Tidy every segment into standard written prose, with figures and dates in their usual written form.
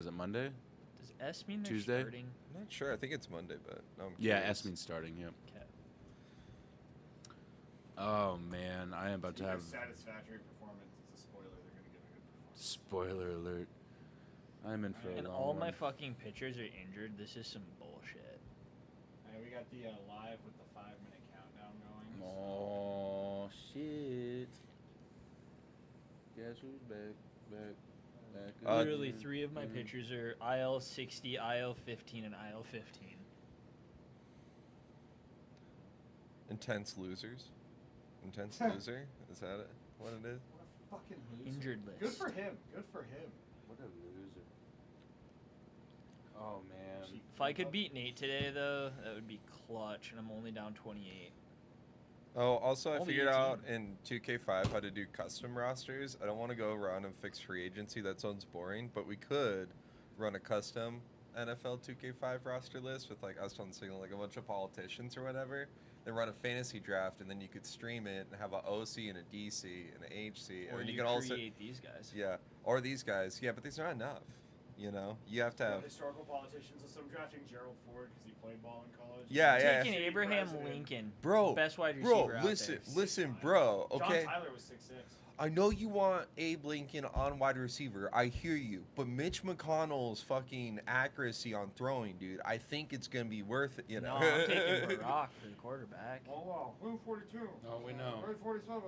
Is it Monday? Does S mean they're Tuesday? starting? I'm not sure. I think it's Monday, but no, I'm Yeah, curious. S means starting. Yep. Okay. Oh man, I am about to have satisfactory performance. It's a spoiler. They're gonna give a good performance. spoiler alert. I'm in for a And long all my one. fucking pitchers are injured. This is some bullshit. And we got the live with the 5-minute countdown going. Oh shit! Guess who's back? Back. Literally, 3 of my pitchers are IL 60, IL 15, and IL 15. Intense losers. Intense loser. Is that it? What it is? What a fucking loser. Injured list. Good for him. Good for him. What a loser! Oh man. If I could beat Nate today, though, that would be clutch, and I'm only down 28. Oh, also I Only figured 18. out in 2K5 how to do custom rosters. I don't want to go around and fix free agency. That sounds boring, but we could run a custom NFL 2K5 roster list with like us on single, like a bunch of politicians or whatever. Then run a fantasy draft, and then you could stream it and have an OC and a DC and an HC, and Or then you you can also create these guys. yeah, or these guys. Yeah, but these are not enough. You know, you have to have. Historical politicians. So I'm drafting Gerald Ford because he played ball in college. Yeah, I'm yeah. taking Shitty Abraham president. Lincoln, Bro, best wide receiver out listen, there. listen, bro. Okay. John Tyler was 6'6". I know you want Abe Lincoln on wide receiver. I hear you. But Mitch McConnell's fucking accuracy on throwing, dude, I think it's going to be worth it, you know? No, I'm taking Barack for the quarterback. Oh, wow. Blue 42. Oh, we know. Red 47.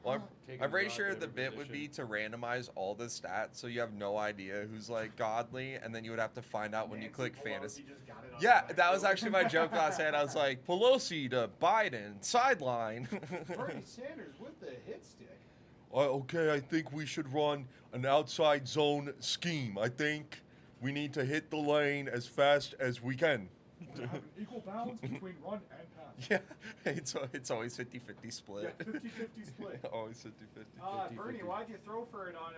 Well, Taking I'm pretty Barack sure at the every bit would be position. to randomize all the stats so you have no idea who's like godly, and then you would have to find out when you Nancy click Pelosi fantasy. just got it on Yeah, the that was back actually my joke last night. I was like, Pelosi to Biden, sideline. Bernie Sanders with the hit stick. Okay, I think we should run an outside zone scheme. I think we need to hit the lane as fast as we can. To have an equal balance between run and pass. Yeah, it's always 50-50 split. Yeah, 50-50 split. Always 50-50. Bernie, why'd you throw for it on,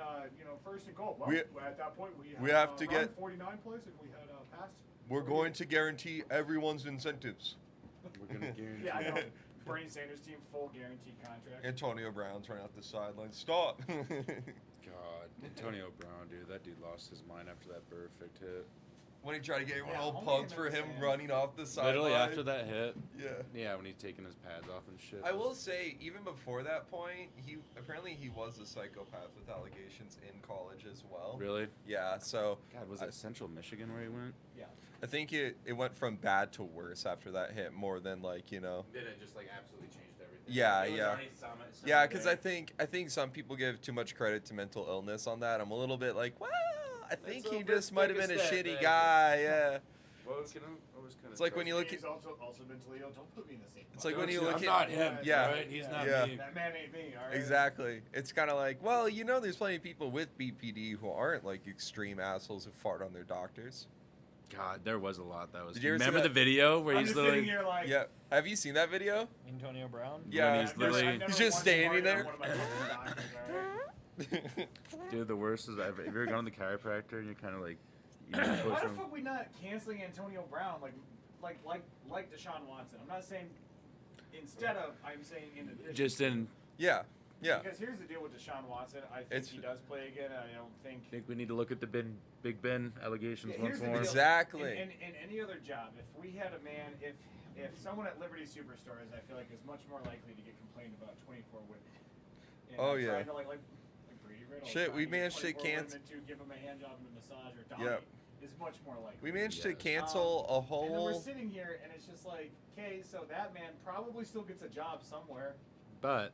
first and goal? Well, We- at that point, we had, have to run get- 49 plays and we had pass. We're going to guarantee everyone's incentives. We're gonna guarantee. Yeah, I know. Bernie Sanders team, full guaranteed contract. Antonio Brown's running out the sideline. Stop. God, Antonio Brown, dude, that dude lost his mind after that perfect hit. When he tried to get everyone Yeah, all only pumped him for and him Sam. running off the sideline. Literally after that hit. Yeah. Yeah, when he's taking his pads off and shit. I will say, even before that point, he was a psychopath with allegations in college as well. Really? Yeah, so God, was it Central Michigan where he went? Yeah. I think it went from bad to worse after that hit more than like, you know. Then it just like absolutely changed everything. Yeah, yeah. Yeah, because I think some people give too much credit to mental illness on that. I'm a little bit like, well, I think a he bit just might have been a big a step shitty back. guy. Yeah. Well, it's kind of. It's like when you look He's at also mentally ill. Don't put me in the same. It's like boat. when you I'm look at not him. Yeah. Right? He's not Yeah. me. That man ain't me. All right. Exactly. It's kind of like, well, you know, there's plenty of people with BPD who aren't like extreme assholes who fart on their doctors. God, there was a lot that was. Did you ever see Remember the that? video where I'm he's just sitting literally? here like. Yeah. Have you seen that video? Antonio Brown? Yeah. he's I've never- literally- I've never He's just once standing farted there. on one of my fucking doctors, all right? Dude, the worst is ever. Have you ever gone to the chiropractor and you're kind of like, you know, Why push the him? fuck we not canceling Antonio Brown like Deshaun Watson? I'm not saying instead of. I'm saying in addition. Just in. Yeah. Yeah. Because here's the deal with Deshaun Watson. I think It's- he does play again. And I don't think. I think we need to look at the Big Ben allegations Yeah, once here's the more. deal. Exactly. In any other job, if we had a man, if someone at Liberty Superstores, I feel like is much more likely to get complained about 24 women. And Oh, I'm yeah. trying to like Brady Riddle. Shit, trying we get managed to 24 women cancel- to give him a hand job and a massage or Donnie Yep. is much more likely. We managed to Yes. cancel a And then we're whole. sitting here, and it's just like, okay, so that man probably still gets a job somewhere. But,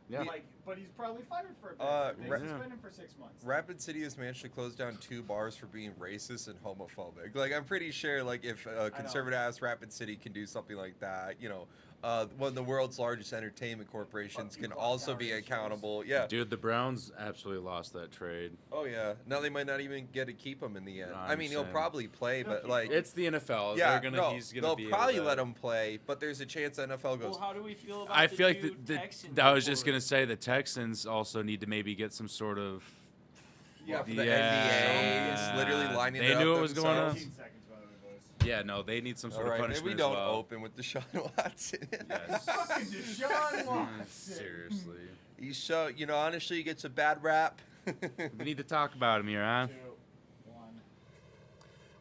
yeah. But he's probably fired for a bit. They Ra- suspend him for 6 months. Rapid City has managed to close down 2 bars for being racist and homophobic. Like, I'm pretty sure, like, if conservative ass Rapid City can do something like that, you know, one of the world's largest entertainment corporations Fuck can you, also Clock be Tower accountable. Yeah. Dude, the Browns absolutely lost that trade. Oh yeah. Now they might not even get to keep him in the end. No, I I'm mean, he'll saying- probably play, but They'll like, It's the NFL. yeah, He's gonna they'll be probably able to, let him play, but there's a chance the NFL goes. Well, how do we feel about I the feel like two the Texans I was just before? gonna say the Texans also need to maybe get some sort of. Yeah, for the Yeah. NBA, it's literally lining They it up knew what was going on. themselves. 15 seconds, by the way, boys. Yeah, no, they need some All sort right, of maybe punishment we don't as well. open with Deshaun Watson. Yes. Fucking Deshaun Watson. Seriously, He's so, you know, honestly, he gets a bad rap. we need to talk about him here, huh? 2, 1.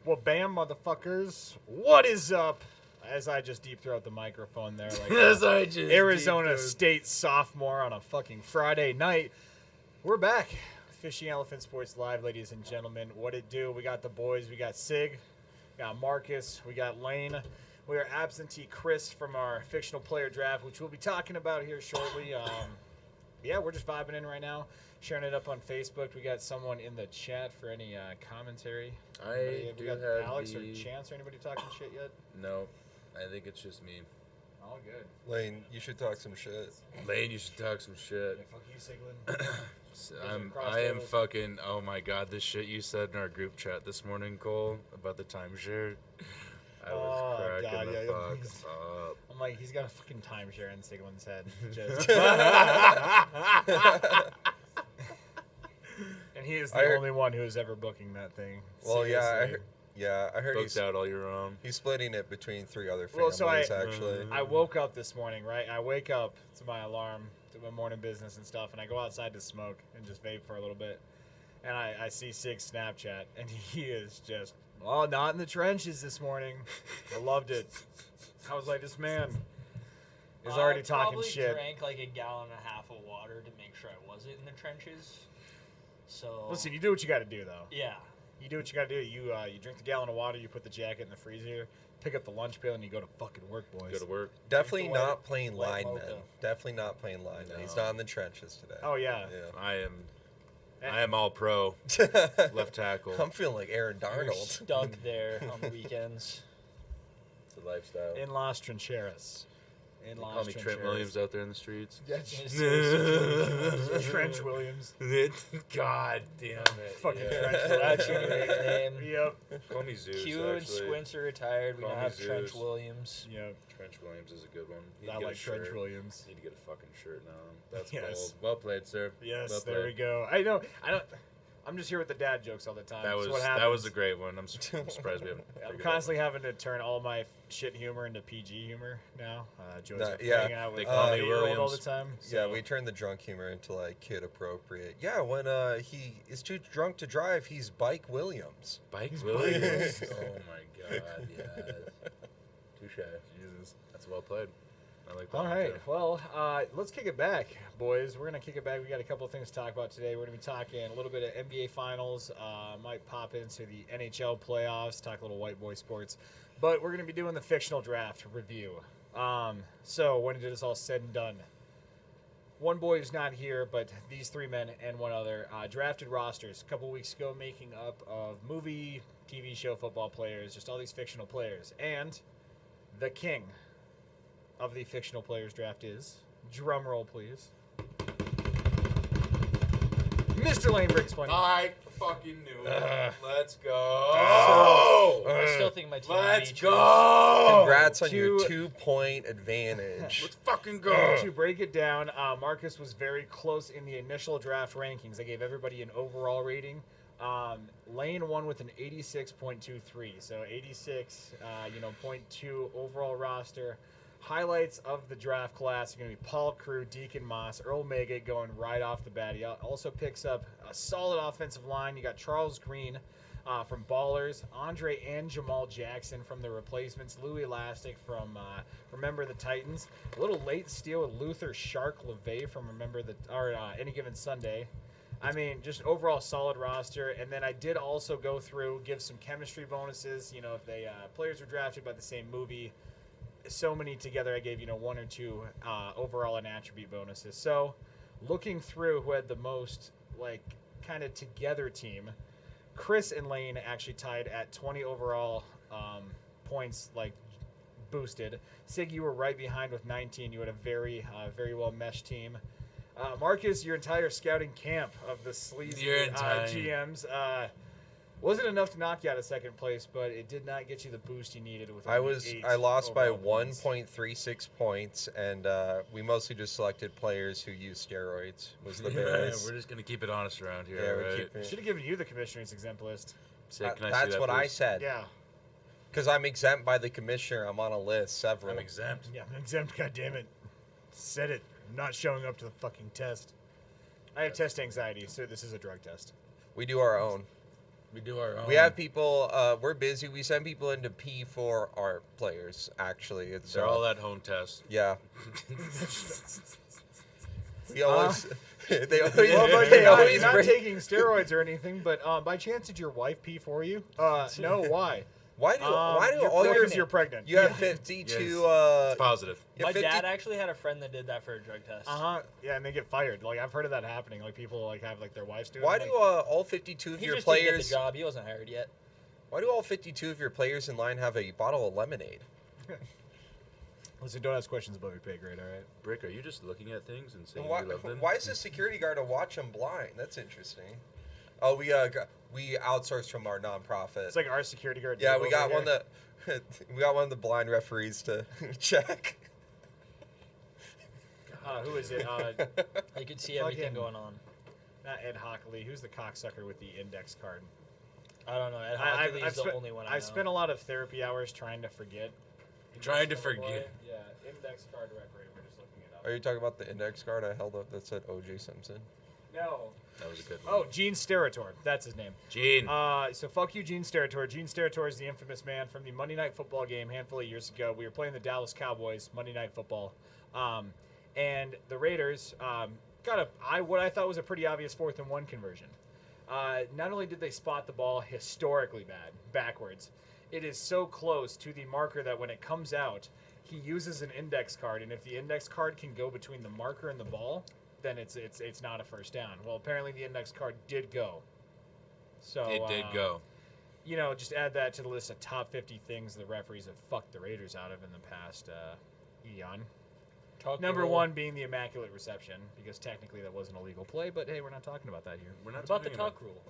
Well, bam, motherfuckers. What is up? As I just deep throat the microphone there, like Arizona State sophomore on a fucking Friday night. We're back. Fishing Elephant Sports Live, ladies and gentlemen. What it do? We got the boys. We got Sig. We got Marcus. We got Lane. We are absentee Chris from our fictional player draft, which we'll be talking about here shortly. Yeah, we're just vibing in right now, sharing it up on Facebook. We got someone in the chat for any commentary. We got Alex or Chance or anybody talking shit yet? No, I think it's just me. All good. Lane, you should talk some shit. Lane, you should talk some shit. Yeah, fuck you, Siglin. I am fucking. Oh my god, this shit you said in our group chat this morning, Cole, about the timeshare. I was cracking the fuck up. I'm like, he's got a fucking timeshare in Siglin's head. And he is the only one who is ever booking that thing. Well, yeah, Seriously. I heard Booked out all your own. he's splitting it between 3 other Well, families, so actually. I woke up this morning, right? I wake up to my alarm, to my morning business and stuff, and I go outside to smoke and just vape for a little bit. And I see Sig's Snapchat, and he is just, well, not in the trenches this morning. I loved it. I was like, this man is already talking shit. I drank like a gallon and a half of water to make sure I wasn't in the trenches. So Listen, you do what you got to do, though. yeah. You do what you got to do. You drink the gallon of water, you put the jacket in the freezer, pick up the lunch pail, and you go to fucking work, boys. Go to work. Definitely White- not playing white lineman. mocha. Definitely not playing lineman. He's not in the trenches today. Oh, yeah. Yeah. I am all pro. Left tackle. I'm feeling like Aaron You're Darnold. stuck there on the weekends. It's a lifestyle. In Las Trincheras. In They Las call me Trent Trincheras. Williams out there in the streets. Yeah, Trench Williams. God damn it. Fucking yeah. Trench That's Williams. your nickname. Yep. Call me Zeus, Q and actually. Squints are retired. We Call now me have Trench Zeus. Williams. Yep. Trench Williams is a good one. Need to I get like a Trench shirt. Williams. Need to get a fucking shirt now. That's Yes. cold. Well played, sir. Yes, well there we played. go. I know. I'm just here with the dad jokes all the time. That That's was what happens. that was a great one. I'm surprised we haven't. I'm figured constantly having to turn all my shit humor into PG humor now. Joey's Nah, up yeah. hanging out with They call me 8-year-old all Williams. the time. Yeah, so- we turned the drunk humor into like kid appropriate. Yeah, when he is too drunk to drive, he's Bike Williams. Bike He's Williams. Bike. Oh my god, yes. Touche. Jesus. That's well played. I like that. All one, right. too. Well, let's kick it back, boys. We're going to kick it back. We got a couple of things to talk about today. We're going to be talking a little bit of NBA Finals. Might pop into the NHL playoffs, talk a little white boy sports. But we're going to be doing the fictional draft review. So when it is all said and done, one boy is not here, but these 3 men and one other drafted rosters a couple weeks ago, making up of movie, TV show, football players, just all these fictional players. And the king of the fictional players draft is, drum roll please, Mr. Lane Briggs Plenty. I fucking knew it. Let's go. I still think my team Let's beat yours. go. Congrats on your to- 2-point advantage. Let's fucking go. To break it down, Marcus was very close in the initial draft rankings. I gave everybody an overall rating. Lane won with an 86.23, so 86, 0.2 overall roster. Highlights of the draft class are going to be Paul Crew, Deacon Moss, Earl Megget going right off the bat. He also picks up a solid offensive line. You got Charles Green from Ballers, Andre and Jamal Jackson from the replacements, Louis Elastic from Remember the Titans. A little late steal with Luther Shark LeVay from Any Given Sunday. I mean, just overall solid roster. And then I did also go through, give some chemistry bonuses. If they players were drafted by the same movie, so many together, I gave 1 or 2 overall and attribute bonuses. So, looking through who had the most kind of together team, Chris and Lane actually tied at 20 overall points, boosted. Sig, you were right behind with 19. You had a very well meshed team. Marcus, your entire scouting camp of the sleazy GMs wasn't enough to knock you out of second place, but it did not get you the boost you needed. With I lost by overall points. 1.36 points, and we mostly just selected players who use steroids. Was the biggest. We're just gonna keep it honest around here, Yeah, we're right? keeping it. Should have given you the commissioner's exempt list. Sick, can I see That's that, what I please? said. Yeah, Because I'm exempt by the commissioner. I'm on a list, several. I'm exempt. yeah, I'm exempt. God damn it, said it. I'm not showing up to the fucking test. I have test anxiety, so this is a drug test. We do our own. We do our own. We have people. We're busy. We send people in to pee for our players. Actually, it's They're all at home tests. yeah. We always. They always. Well, but they you're not, always you're not bring- taking steroids or anything, but by chance did your wife pee for you? No, why? Why do You're all your pregnant. You're pregnant. you have Yeah. 52? It's positive. you My have 50 dad actually had a friend that did that for a drug test. Yeah, and they get fired. Like I've heard of that happening. Like people like have like their wives do it. Why like, do all 52 of He your just didn't get the players? job. He wasn't hired yet. Why do all 52 of your players in line have a bottle of lemonade? Listen, don't ask questions above your pay grade, all right? Brick, are you just looking at things and saying And why, you love them? why is the security guard a watch them blind? That's interesting. Oh, we outsourced from our nonprofit. It's like our security guard. Yeah, Dave we over got here. one that we got one of the blind referees to check. Who is it? You could see everything Fucking- going on. Not Ed Hockley. Who's the cocksucker with the index card? I don't know. Ed I've Hockley is the spent- only one I know. I've spent a lot of therapy hours trying to forget. Trying to Index card forget. boy. Yeah, index card referee. We're just looking it up. Are you talking about the index card I held up that said O.J. Simpson? No. That was a good one. Oh, Gene Steratore. That's his name. Gene. So fuck you, Gene Steratore. Gene Steratore is the infamous man from the Monday Night Football game a handful of years ago. We were playing the Dallas Cowboys Monday Night Football, and the Raiders got what I thought was a pretty obvious 4th and 1 conversion. Not only did they spot the ball historically bad backwards, it is so close to the marker that when it comes out, he uses an index card, and if the index card can go between the marker and the ball, then it's not a first down. Well, apparently the index card did go. So it did go. You know, just add that to the list of top 50 things the referees have fucked the Raiders out of in the past eon. Number one being the immaculate reception, because technically that was an illegal play, but hey, we're not talking about that here. We're not What about the talking tuck rule?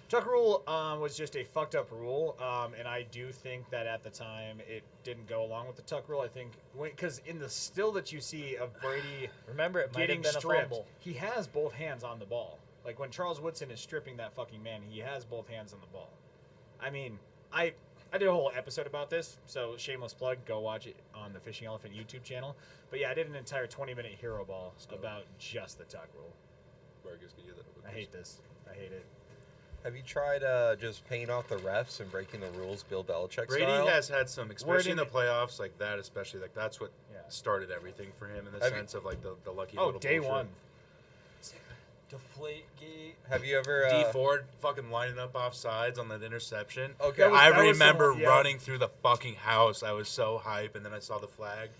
Tuck rule was just a fucked up rule, and I do think that at the time it didn't go along with the tuck rule. I think because in the still that you see of Brady Remember, it might have getting been a stripped, fumble. he has both hands on the ball. Like when Charles Woodson is stripping that fucking man, he has both hands on the ball. I mean, I did a whole episode about this, so shameless plug, go watch it on the Fishing Elephant YouTube channel. But yeah, I did an entire 20-minute hero ball about just the tuck rule. Vargas, can you get that? I hate this. I hate it. Have you tried just paying off the refs and breaking the rules, Bill Belichick Brady style? has had some, especially in the did playoffs, like that. Especially like that's what Yeah. started everything for him in the Have you- sense of like the lucky. Oh, little day bullshit. one. Deflate gate. Have you ever? D Ford fucking lining up off sides on that interception. Okay. That was- I that was remember some- yeah. running through the fucking house. I was so hype, and then I saw the flag,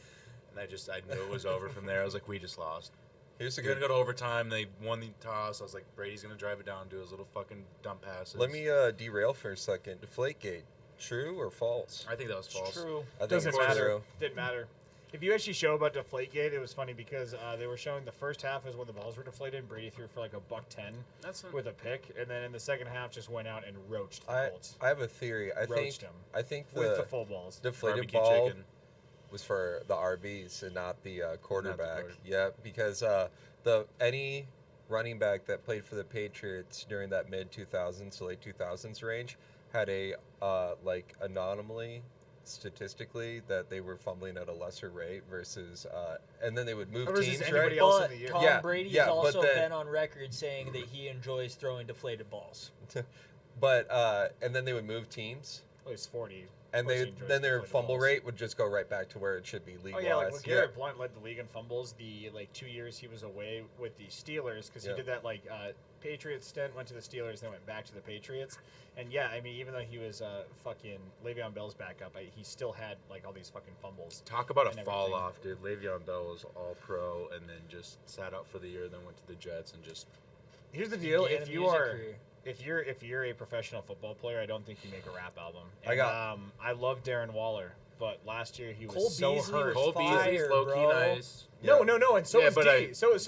and I knew it was over from there. I was like, we just lost. Here's a They're good. gonna go to overtime. They won the toss. I was like, Brady's gonna drive it down, do his little fucking dump passes. Let me derail for a second. Deflategate, true or false? I think that was false. True. I think Doesn't it's matter. true. Didn't matter. If you actually show about Deflategate, it was funny because they were showing the first half is when the balls were deflated and Brady threw for like $110 That's with a pick, and then in the second half just went out and roached the I Colts have a theory. I Roached think him. I think with the the full balls. deflated barbecue ball chicken. was for the RBs and not the quarterback. quarter- Yeah, because any running back that played for the Patriots during that mid 2000s to late 2000s range had a like anomaly statistically that they were fumbling at a lesser rate versus and then they would move Versus teams, anybody right? else in But the year. Tom Yeah, Brady yeah, has but also then- been on record saying that he enjoys throwing deflated balls. But and then they would move teams, At least 40. and Of course they he enjoys then their deflated fumble balls. rate would just go right back to where it should be league Oh yeah, like wise. when Garrett Blunt led the league in fumbles the 2 years he was away with the Steelers because Yeah. he did that Patriots stint, went to the Steelers, then went back to the Patriots, and yeah, I mean even though he was fucking Le'Veon Bell's backup, he still had like all these fucking fumbles. Talk about and a fall everything. off, dude. Le'Veon Bell was all pro and then just sat out for the year, then went to the Jets and just Here's the deal: Began if a you music are career. if you're a professional football player, I don't think you make a rap album. I And, got- I love Darren Waller, but last year he was Cole so Beasley hurt. was Cole Beasley's fire, low key bro. nice. No, and so Yeah, is but D. So is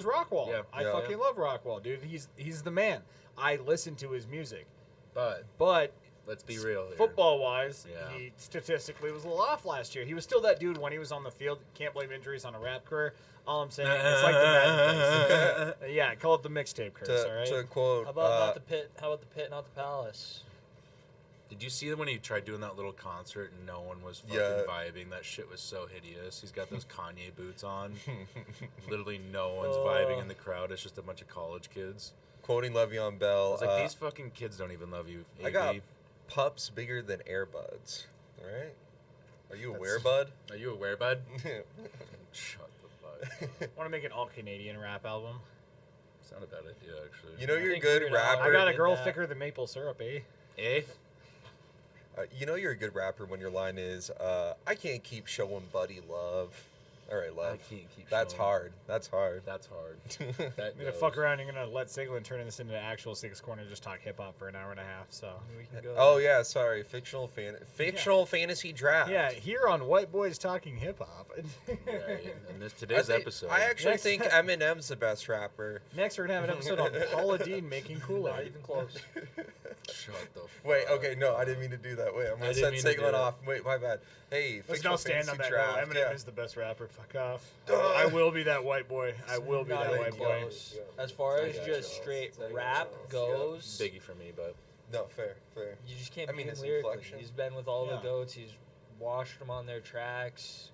Rockwall. Yeah. I Yeah. fucking love Rockwall, dude. He's the man. I listen to his music, But but let's be real here. football wise, Yeah. he statistically was a little off last year. He was still that dude when he was on the field. Can't blame injuries on a rap career. All I'm saying, it's like the Madden curse. Yeah, call it the mixtape curse. All right. To quote, How about not the pit? How about the pit, not the palace? Did you see when he tried doing that little concert and no one was fucking Yeah. vibing? That shit was so hideous. He's got those Kanye boots on. Literally no one's vibing in the crowd. It's just a bunch of college kids. quoting Le'Veon Bell. I was like, these fucking kids don't even love you. I AB. got pups bigger than airbuds. All right? Are you aware, bud? Are you aware, bud? Shut the fuck. Want to make an all Canadian rap album? It's not a bad idea, actually. You know you're a think good we're gonna all I rapper. got a did girl that. thicker than maple syrup, eh? Eh? You know you're a good rapper when your line is, I can't keep showing Buddy love. All right, I love. can't keep That's showing. hard. That's hard. That's hard. That I'm gonna goes. fuck around. You're gonna let Siglin turn this into an actual Six Corner, just talk hip hop for an hour and a half. So We can go. Oh yeah, sorry. Fictional fantasy draft. yeah, here on White Boys Talking Hip Hop. Right. And today's episode. I actually Next- think Eminem's the best rapper. Next, we're gonna have an episode on Paula Dean making Kool-Aid. Not even close. Shut the fuck Wait, okay, no, I didn't mean to do that. Wait, I'm I gonna didn't send mean to do Siglin that. off. Wait, my bad. Hey, Let's fictional not stand on fantasy that. draft. No, Eminem yeah. is the best rapper. Fuck off. Duh. I will be that white boy. I will be Not that even white boy. close. As far as got just you. straight I got rap you. goes, Biggie for me, but No, fair. you just can't I beat mean, him his lyrically. inflection. He's been with all Yeah. the goats. He's washed them on their tracks.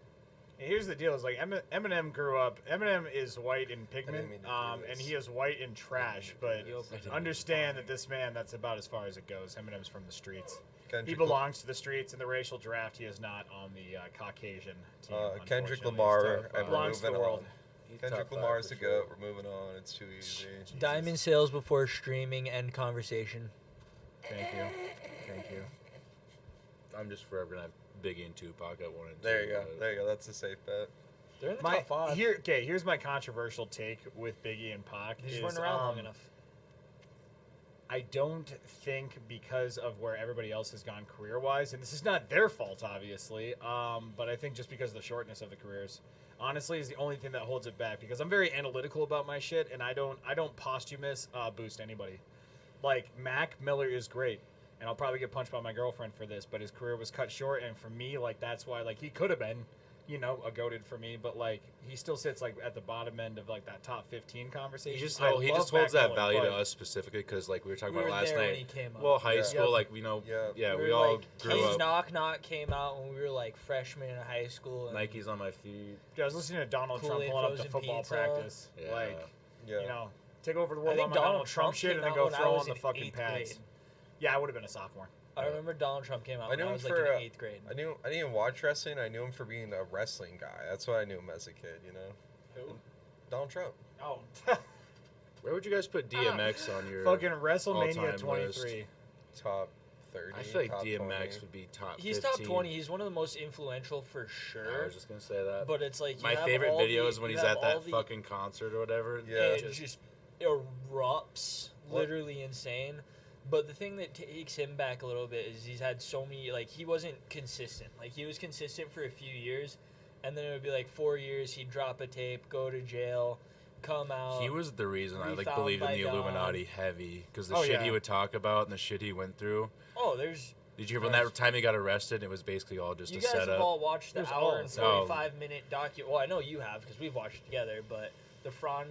And here's the deal: is like Eminem grew up. Eminem is white in pigment, didn't mean to do and this. he is white in trash. But Yup. understand that this man, that's about as far as it goes. Eminem's from the streets. Kendrick, He belongs to the streets. In the racial draft, he is not on the Caucasian team. Kendrick unfortunately. Lamar, So, and we're belongs to the moving world. on. he's Kendrick top Lamar five is the for sure. goat. We're moving on. It's too easy. Diamond sales before streaming and conversation. Thank you. Thank you. I'm just forever gonna have Biggie and Tupac at 1 and 2. There you go. but- There you go. That's a safe bet. They're in the My top five. here's my controversial take with Biggie and Pac. They just is, weren't around long enough. I don't think because of where everybody else has gone career-wise, and this is not their fault, obviously, but I think just because of the shortness of the careers, honestly, is the only thing that holds it back. Because I'm very analytical about my shit, and I don't posthumous boost anybody. Like Mac Miller is great, and I'll probably get punched by my girlfriend for this, but his career was cut short, and for me, like that's why, like he could have been, you know, a goated for me, but like he still sits like at the bottom end of like that top 15 conversation. He just I he love just holds Mac that Miller, value to but- us specifically because like we were talking We about were last there when night. he came out. Well, high Yeah. school, Yep. like we know, Yeah. we all like, grew King's up. Knock Knock came out when we were like freshmen in high school. And Nikes on my feet. Dude, I was listening to Donald Trump Kool-Aid pulling up the frozen football pizza. practice. Yeah. Like, Yeah. you know, take over the I world think on my Donald Trump shit came and then out go when I throw was on the in fucking 8th pads. grade. Yeah, I would have been a sophomore. I remember Donald Trump came out I when knew I him was like for. in 8th grade. I didn't even watch wrestling. I knew him for being a wrestling guy. That's why I knew him as a kid. You know, Who? Donald Trump. Oh, Where would you guys put DMX on your fucking WrestleMania all-time 23. Top 30. I feel like top DMX 20. would be top. He's 15. top 20. He's one of the most influential for I sure. was just gonna say that. But it's like you my have favorite all video the- is when you he's have at all that the- fucking concert or whatever. Yeah. and it just erupts, literally insane. But the thing that takes him back a little bit is he's had so many, like, he wasn't consistent. Like, he was consistent for a few years, and then it would be like 4 years, he'd drop a tape, go to jail, come out. He was the reason I like Refound believed in by the Dawn. Illuminati heavy because the Oh, shit yeah. he would talk about and the shit he went through. Oh, there's. Did you hear when that time he got arrested? It was basically all just You a guys have setup. all watched the There's hour and all- 45-minute docu. Well, I know you have because we've watched it together, but the Franhan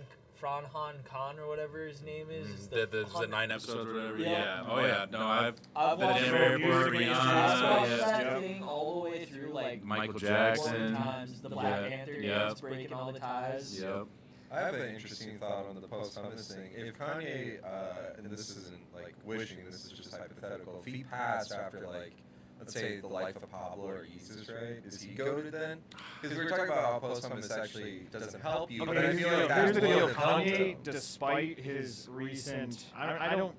Khan or whatever his name is. it's the 9 episodes or whatever. Yeah. Yeah. Oh yeah. No, I've I've the watched Denver it. Airport, I've I've watched Rihanna, that yeah. thing all the way through, like Michael 4 Jackson. times. The Black Yeah. Panther Yeah. games, breaking all the ties. Yep. I have an interesting thought on the post-Hummus thing. If Kanye, and this isn't like wishing, this is just hypothetical, if he passed after like, let's say the life of Pablo or Yeezus, right? Is he goated then? Because we were talking about how post-Hummus actually doesn't help you, but I feel like here's that's the deal. what helped Kanye, him. despite his recent, I don't.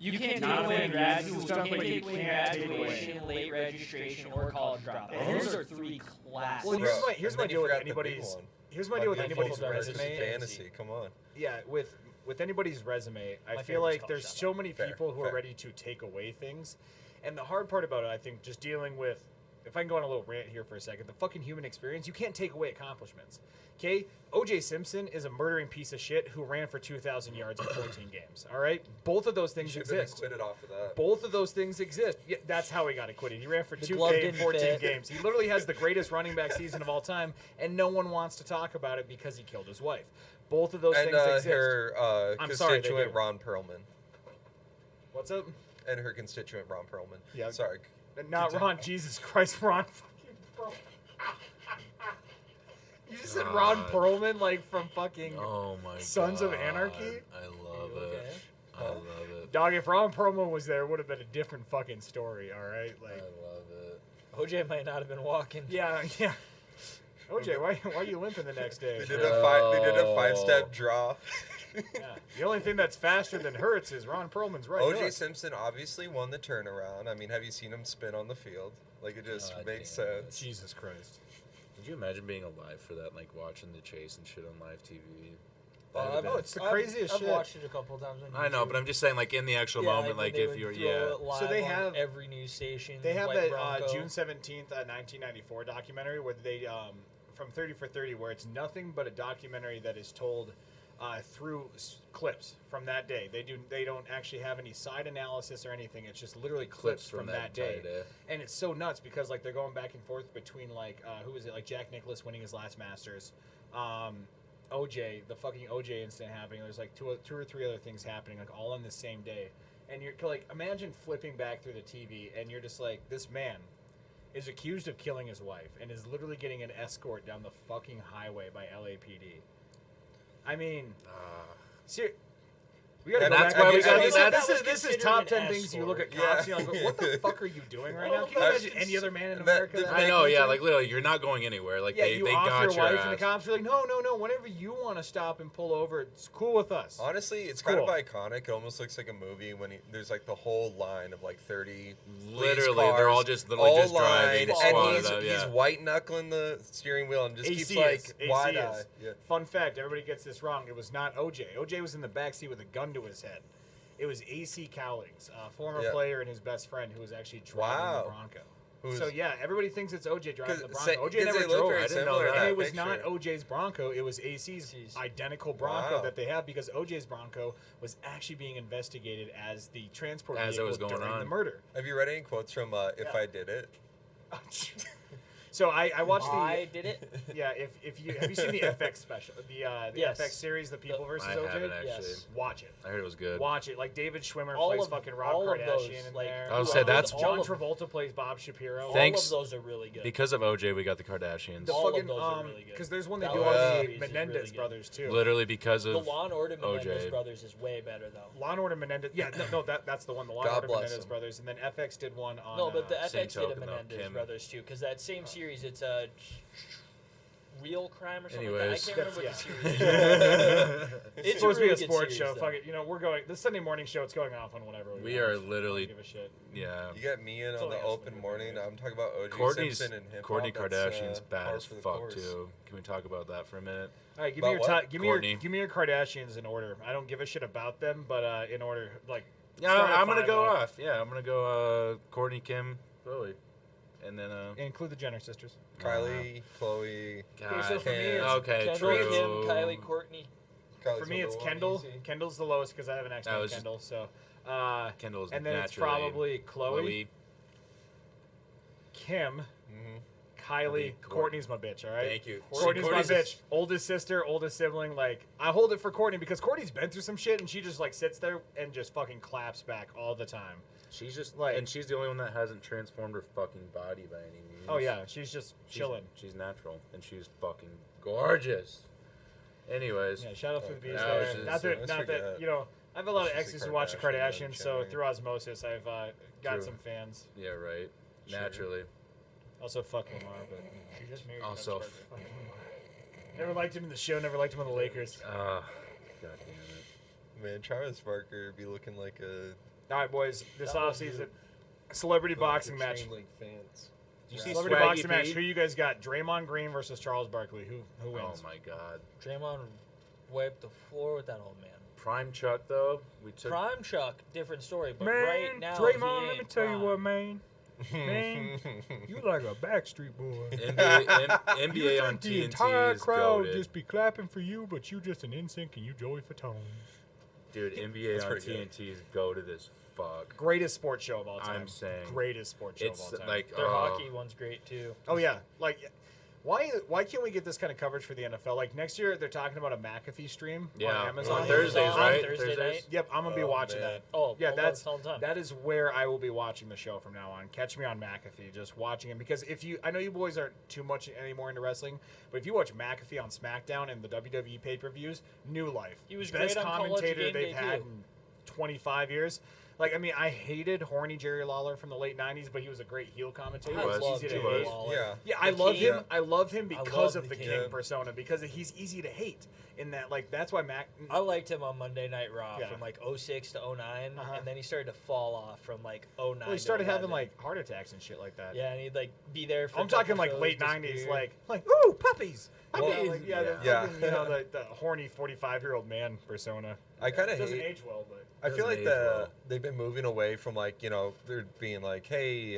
You can't Not take away only grad you school, stuff, you but can't you take away can't take away- graduation, late registration, or college dropout. Yeah, Those are 3 classes. Well, Bro, here's and my then you deal with forgot the big anybody's. one. Here's my deal with Fucking anybody's Football versus resume. fantasy. Come on. Yeah, with anybody's resume, I My feel favorite's like called there's Shut so Up. many Fair, people who are fair. ready to take away things, and the hard part about it, I think, just dealing with. If I can go on a little rant here for a second, the fucking human experience, you can't take away accomplishments. Okay? O.J. Simpson is a murdering piece of shit who ran for 2,000 yards in 14 games. All right? Both of those things Should have been exist. acquitted off of that. Both of those things exist. Yeah, that's how he got acquitted. He ran for The 2K glove in didn't 14 fit. games. He literally has the greatest running back season of all time, and no one wants to talk about it because he killed his wife. Both of those And things exist. her I'm sorry, they constituent do. Ron Perlman. What's up? And her constituent Ron Perlman. Yeah. Sorry. Not Ron. Jesus Christ, Ron. Fucking bro. You just said Ron God. Perlman, like from fucking Oh my Sons of God. Anarchy? I love Okay. it. I love it. Dog. If Ron Perlman was there, it would have been a different fucking story. All right, I like love it. OJ might not have been walking. yeah. OJ, why are you limping the next day? They did a 5-step draw. Yeah. The only thing that's faster than Hurts is Ron Perlman's right OJ hook. Simpson obviously won the turnaround. I mean, have you seen him spin on the field? Like, it just God makes damn it. sense. Jesus Christ. Could you imagine being alive for that, like watching the chase and shit on live TV? Oh, it's the craziest I've shit. watched it a couple times on I know, YouTube. but I'm just saying, like in the actual Yeah, moment, but like they if would you're, throw yeah. it live So they on have- every news station. They have White that Bronco. June 17th, 1994 documentary where they, from 30 for 30, where it's nothing but a documentary that is told through clips from that day. They don't actually have any side analysis or anything. It's just literally clips from that day. entire day. And it's so nuts because like they're going back and forth between like who is it, like Jack Nicklaus winning his last Masters, OJ, the fucking OJ incident happening. There's like two or three other things happening like all on the same day. And you're like, imagine flipping back through the TV and you're just like, this man is accused of killing his wife and is literally getting an escort down the fucking highway by LAPD. I mean, ser- we gotta And go that's back. why I we got mean, that- this is top 10 an things you look at escort. cops and you're like, what the fuck are you doing right now? Can you I- imagine any other man in that- America? that- that I would know, do yeah, that? like literally, you're not going anywhere. Like Yeah, they you got off your wife, ass. and the cops are like, no, whenever you want to stop and pull over, it's cool with us. Honestly, it's kind of Cool. iconic. It almost looks like a movie when there's like the whole line of like 30 police Literally, they're cars, all just literally all just driving, lined, squatted and up, he's yeah. white knuckling the steering wheel and just keeps like wide eye. Yeah. Fun fact, everybody gets this wrong. It was not OJ. OJ was in the backseat with a gun to his head. It was AC Cowlings, a former Yeah. player and his best friend who was actually driving Wow. the Bronco. Who's- So yeah, everybody thinks it's OJ driving the 'Cause Bronco. OJ never they look drove very it. I didn't know similar in that. And that it was picture. not OJ's Bronco. It was AC's identical Bronco Wow. that they have because OJ's Bronco was actually being investigated as the transport As it vehicle was going during on. the murder. Have you read any quotes from If Yeah. I Did It? So I watched I did it. the yeah. If you have you seen the FX special, the Yes. FX series, The People versus I OJ? haven't actually. Yes. Watch it. I heard it was good. Watch it. Like David Schwimmer All plays of- fucking Rob all of Kardashian those, in like, there. I would say that's- John all of- Travolta plays Bob Shapiro. Thanks. All of those are really good. Because of OJ, we got the Kardashians. The all of fucking those are really good. because there's one they That do whole on the series is Menendez really good. brothers too. Literally because the of Law and Order Menendez OJ. brothers is way better though. Law and Order Menendez. Yeah, no, that's the one. The Law and God Order bless Menendez him. brothers, and then FX did one on. No, but the Same FX did a token, though, Menendez Kim. brothers too, because that same series, it's a real crime or something. Anyways. Like that. I can't remember what the series is. it's It's supposed to a be a really good sports series, show. though. Fuck it. You know, we're going. The Sunday morning show. It's going off on whatever. We watch. are I don't literally, give a shit. yeah. You got me in It's on only the us open when morning. we're I'm talking about O.J. Courtney's Simpson and hip Courtney Kardashian's bad par as for the fuck course. too. Can we talk about that for a minute? All right, give me About your what? top. Give me your Courtney. give me your Kardashians in order. I don't give a shit about them, but in order, like. Yeah, start at I'm gonna 5 go up. off. Yeah, I'm gonna go Courtney, Kim, Chloe, and then Include the Jenner sisters. Kylie, Chloe, God, so for me, Kim. it's okay, Kendall, true. Kim, Kylie, Courtney. Kylie's For me, number it's one, Kendall. easy. Kendall's the lowest because I have an ex That named was- Kendall. So, Kendall's and then it's naturally probably Chloe, Kim, Mhm. Kylie, Courtney. Courtney's my bitch. All right. Thank you. Courtney's my Courtney's bitch. Oldest sister, oldest sibling. Like I hold it for Courtney because Courtney's been through some shit and she just like sits there and just fucking claps back all the time. She's just Like- and she's the only one that hasn't transformed her fucking body by any means. Oh yeah, she's just She's- chilling. She's natural and she's fucking gorgeous. Anyways, Yeah, shout out for the bees That there. was just- Not that, let's not that forget. you know. I have a lot of It's just exes the who watch the Kardashians Kardashians, and so Jenner. through osmosis, I've got True. some fans. yeah, right. Sure. Naturally. Also, fuck Lamar, but You just married Also, Travis Barker. never liked him in the show. Never liked him on the Lakers. God damn it. Man, Travis Barker be looking like a All right, boys. This That was offseason, celebrity like boxing a match. Chain Link fans. Did you see Celebrity Swaggy boxing match. Pete? Who you guys got? Draymond Green versus Charles Barkley. Who Oh wins? my god. Draymond wiped the floor with that old man. Prime Chuck though, we took Prime Chuck, different story, but Man, right now Draymond, he let me ain't tell you prime. what, man. Man, you like a Backstreet Boy. NBA You on think the TNT entire is crowd goated. just be clapping for you, but you just an NSYNC and you Joey Fatone. Dude, NBA That's on pretty good. TNT is goated as fuck. Greatest sports show of all time. I'm saying. Greatest sports show It's of all time. like Their hockey one's great too. Oh yeah, like Why can't we get this kind of coverage for the NFL? Like next year, they're talking about a McAfee stream Yeah, on Amazon. on Thursdays, On right? Thursday Thursdays? night. Yep, I'm gonna be Oh, watching man. that. Oh, Yeah, all that's the time. that is where I will be watching the show from now on. Catch me on McAfee, just watching him because I know you boys aren't too much anymore into wrestling, but if you watch McAfee on SmackDown and the WWE pay-per-views, new life. He was best great on College commentator Game they've Day, had too. in 25 years. Like, I mean, I hated horny Jerry Lawler from the late 90s, but he was a great heel commentator. I He was love easy to Jerry hate. Lawler. Yeah. Yeah, I The love King. him. I love him I because love of the the King. King persona, because he's easy to hate in that, like, that's why I liked him on Monday Night Raw Yeah. from like 06 to 09, Uh-huh. and then he started to fall off from like 09. well, he to started having, 11. like, heart attacks and shit like that. Yeah, and he'd like be there for. I'm a couple talking like shows, late '90s, disappear. like ooh puppies, Well, puppies. Like, yeah, the yeah. fucking, the horny 45-year-old man persona. I kind of Doesn't hate. age well, but I feel Doesn't like age well. they've been moving away from like they're being like, hey,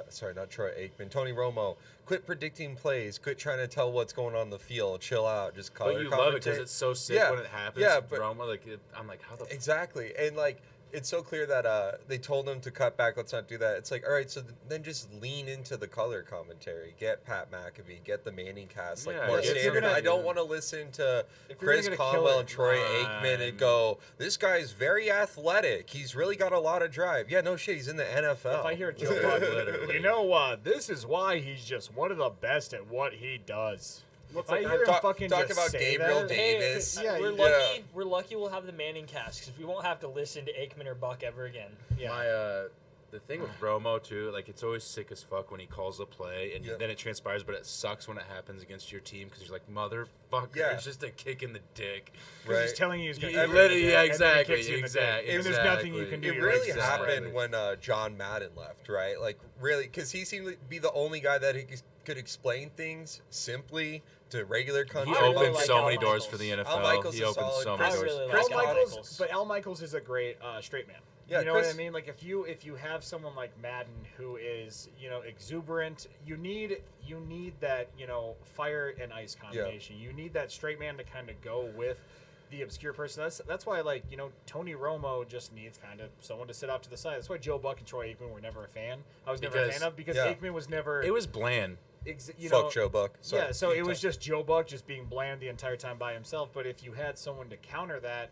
sorry, not Troy Aikman, Tony Romo, quit predicting plays, quit trying to tell what's going on in the field, chill out, just color But you love it because commentate. it's so sick Yeah, when it happens. yeah, Yeah, but- Roma, I'm like, how the Exactly, and like it's so clear that they told him to cut back. Let's not do that. It's like, all right, so then just lean into the color commentary. Get Pat McAfee, get the Manning cast, like Yeah, more if you're standard. gonna- I don't want to listen to If you're gonna Chris get a Conwell killer- and Troy Aikman and go, this guy's very athletic. He's really got a lot of drive. Yeah, no shit. He's in the NFL. if I hear Joe Buck, Literally. you know what? This is why he's just one of the best at what he does. If I like hear him talk- fucking talk just about say Gabriel that, Davis. Yeah, we're yeah. lucky. We're lucky we'll have the Manning cast because we won't have to listen to Aikman or Buck ever again. Yeah. My the thing with Romo too, like it's always sick as fuck when he calls a play and Yep. then it transpires, but it sucks when it happens against your team because you're like, motherfucker, Yeah. it's just a kick in the dick. Because he's telling you he's going Yeah, to literally, yeah, and then he exactly, kicks you in the exactly, dick. And there's nothing you exactly. can do. It You're really like, happened Exactly. when John Madden left, right? Like, really, because he seemed to be the only guy that could explain things simply to regular He country. I really opened like so Al many doors Michaels. for the Al NFL. Michaels He is opened solid. so Chris- many I doors. really Al like Al Michaels, Michaels. but Al Michaels is a great straight man. Yeah, you know Chris- what I mean? Like if you have someone like Madden who is exuberant, you need that fire and ice combination. You need that straight man to kind of go with the obscure person. That's why like Tony Romo just needs kind of someone to sit off to the side. That's why Joe Buck and Troy Aikman were never a fan. I was never a Because- fan of because yeah. Aikman was never. It was bland. Fuck Joe Buck. Sorry. Yeah, so it was just Joe Buck just being bland the entire time by himself. But if you had someone to counter that,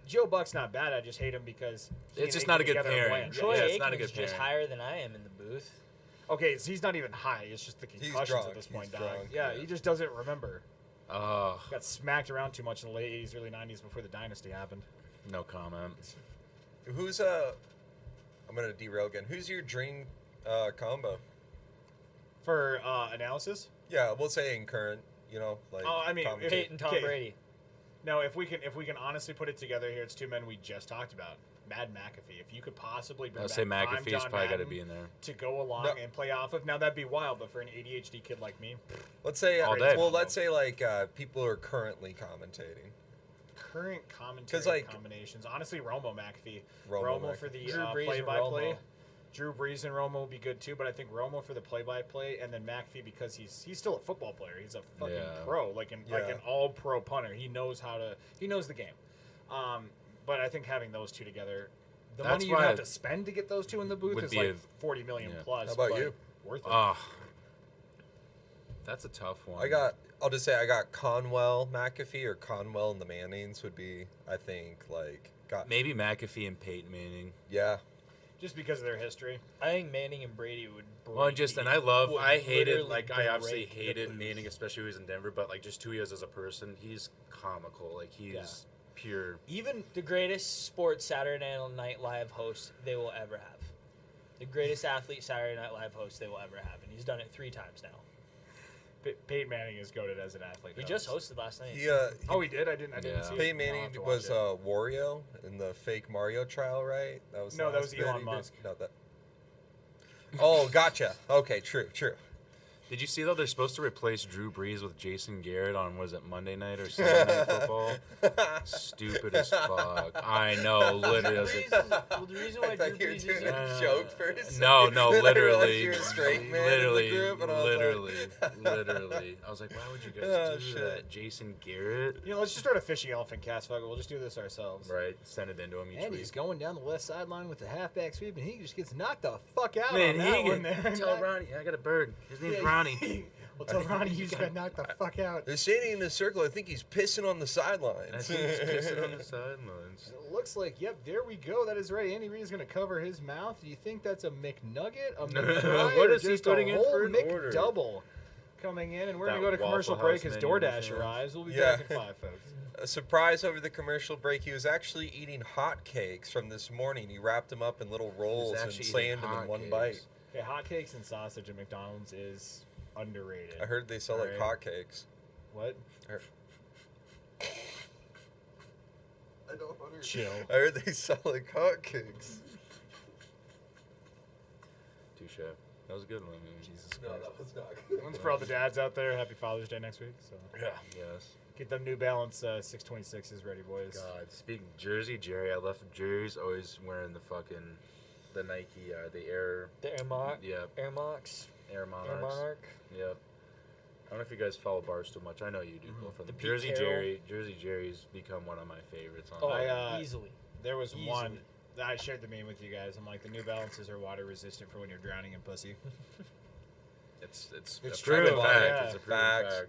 Joe Buck's not bad. I just hate him because he It's and just Aikman not a good together are pairing. bland. Troy Yeah, it's not a Aikman's good just pairing. higher than I am in the booth. Okay, so he's not even high. It's just the concussions drunk. at this point, He's dog. drunk, Yeah, yeah. he just doesn't remember. Oh, Got smacked around too much in the late 80s, early 90s before the dynasty happened. no comment. Who's I'm gonna derail again. Who's your dream combo? For analysis? Yeah, we'll say in current. Like. Oh, I mean, commentary. Peyton, Tom Okay. Brady. No, if we can honestly put it together here, it's two men we just talked about. Mad McAfee. If you could possibly bring I'll back say prime McAfee's John probably got to Madden be in there. to go along No. and play off of. Now that'd be wild, but for an ADHD kid like me, Let's say. All day. Well, let's say like people who are currently commentating. current commentary like- combinations. Honestly, Romo McAfee. Romo Romo McAfee. for the Drew Brees and play-by-play. Romo. Drew Brees and Romo would be good too, but I think Romo for the play-by-play, and then McAfee because he's still a football player. He's a fucking Yeah. pro, like an Yeah. all-pro punter. He knows the game. But I think having those two together, the That's money you why have it to spend to get those two in the booth would is be like a- 40 million yeah. plus. How about but you? Worth it. Oh, that's a tough one. I'll just say I got Conwell McAfee or Conwell and the Mannings would be, I think, like, maybe McAfee and Peyton Manning. yeah. Just because of their history. I think Manning and Brady would. Well, and just break and would I hated literally like I obviously break the hated booth. Manning, especially when he was in Denver, but like just who he is as a person, he's comical. Like he's Yeah. pure. Even the greatest sports Saturday Night Live host they will ever have. The greatest athlete Saturday Night Live host they will ever have, and he's done it 3 times now. Peyton Manning is goated as an athlete. He though. just hosted last night. Oh, he did. I didn't Yeah. see. it. Peyton I'll have Manning to watch was it. Wario in the fake Mario trial, right? That was the No, that last was bit Elon he did? Musk. No, that. Oh, gotcha. Okay, true. Did you see though they're supposed to replace Drew Brees with Jason Garrett on was it Monday night or Sunday night football? Stupid as fuck. I know, literally. I was like, The reason why I Drew thought you were Brees doing isn't. a joke for a second. No, Then I realized literally, you're a straight man literally, in the group, and I was like- literally. I was like, why would you guys Oh, do shit. that? Jason Garrett, Let's just start a fishing elephant cast. Fuck it, we'll just do this ourselves. right? Send it into him each And week. he's going down the left sideline with the halfback sweep, and he just gets knocked the fuck out Man, on that he one can there. tell Ronnie. I got a bird. His name's Yeah, Ronnie. Well, tell Ronnie you just got knocked the fuck out. They're standing in a circle. I think he's pissing on the sidelines. I think he's pissing on the sidelines. It looks like, yep, there we go. That is right. Andy Reid's going to cover his mouth. Do you think that's a McNugget, a McFry, What or is he just putting a in whole for an order? McDouble coming in? And we're That going to go to commercial Waffle break House as menu DoorDash machines. arrives. We'll be Yeah. back in 5, folks. A surprise over the commercial break. He was actually eating hotcakes from this morning. He wrapped them up in little rolls and actually slammed eating them in one hotcakes. bite. Okay, hotcakes and sausage at McDonald's is underrated. I heard they sell like Alright. hotcakes. What? I don't understand. Chill. I heard they sell like hotcakes. Touche. That was a good one. Jesus No, Christ. that was not good. One's for all the dads out there. Happy Father's Day next week. So Yeah. Yes. get them New Balance 626s ready, boys. God. Speaking Jersey, Jerry, I left Jerry's always wearing the Nike, the Air. The Airmark. Yep. Air Max. Air Monarchs. Air Monarch. Yep. I don't know if you guys follow Barstool much. I know you do. Both of The them. Pete Jersey Carroll. Jerry's become one of my favorites. On Oh, I, easily. There was one. Easily. I shared the meme with you guys. I'm like, the New Balances are water resistant for when you're drowning in pussy. It's It's a proven true, fact. yeah. It's a proven Facts. fact.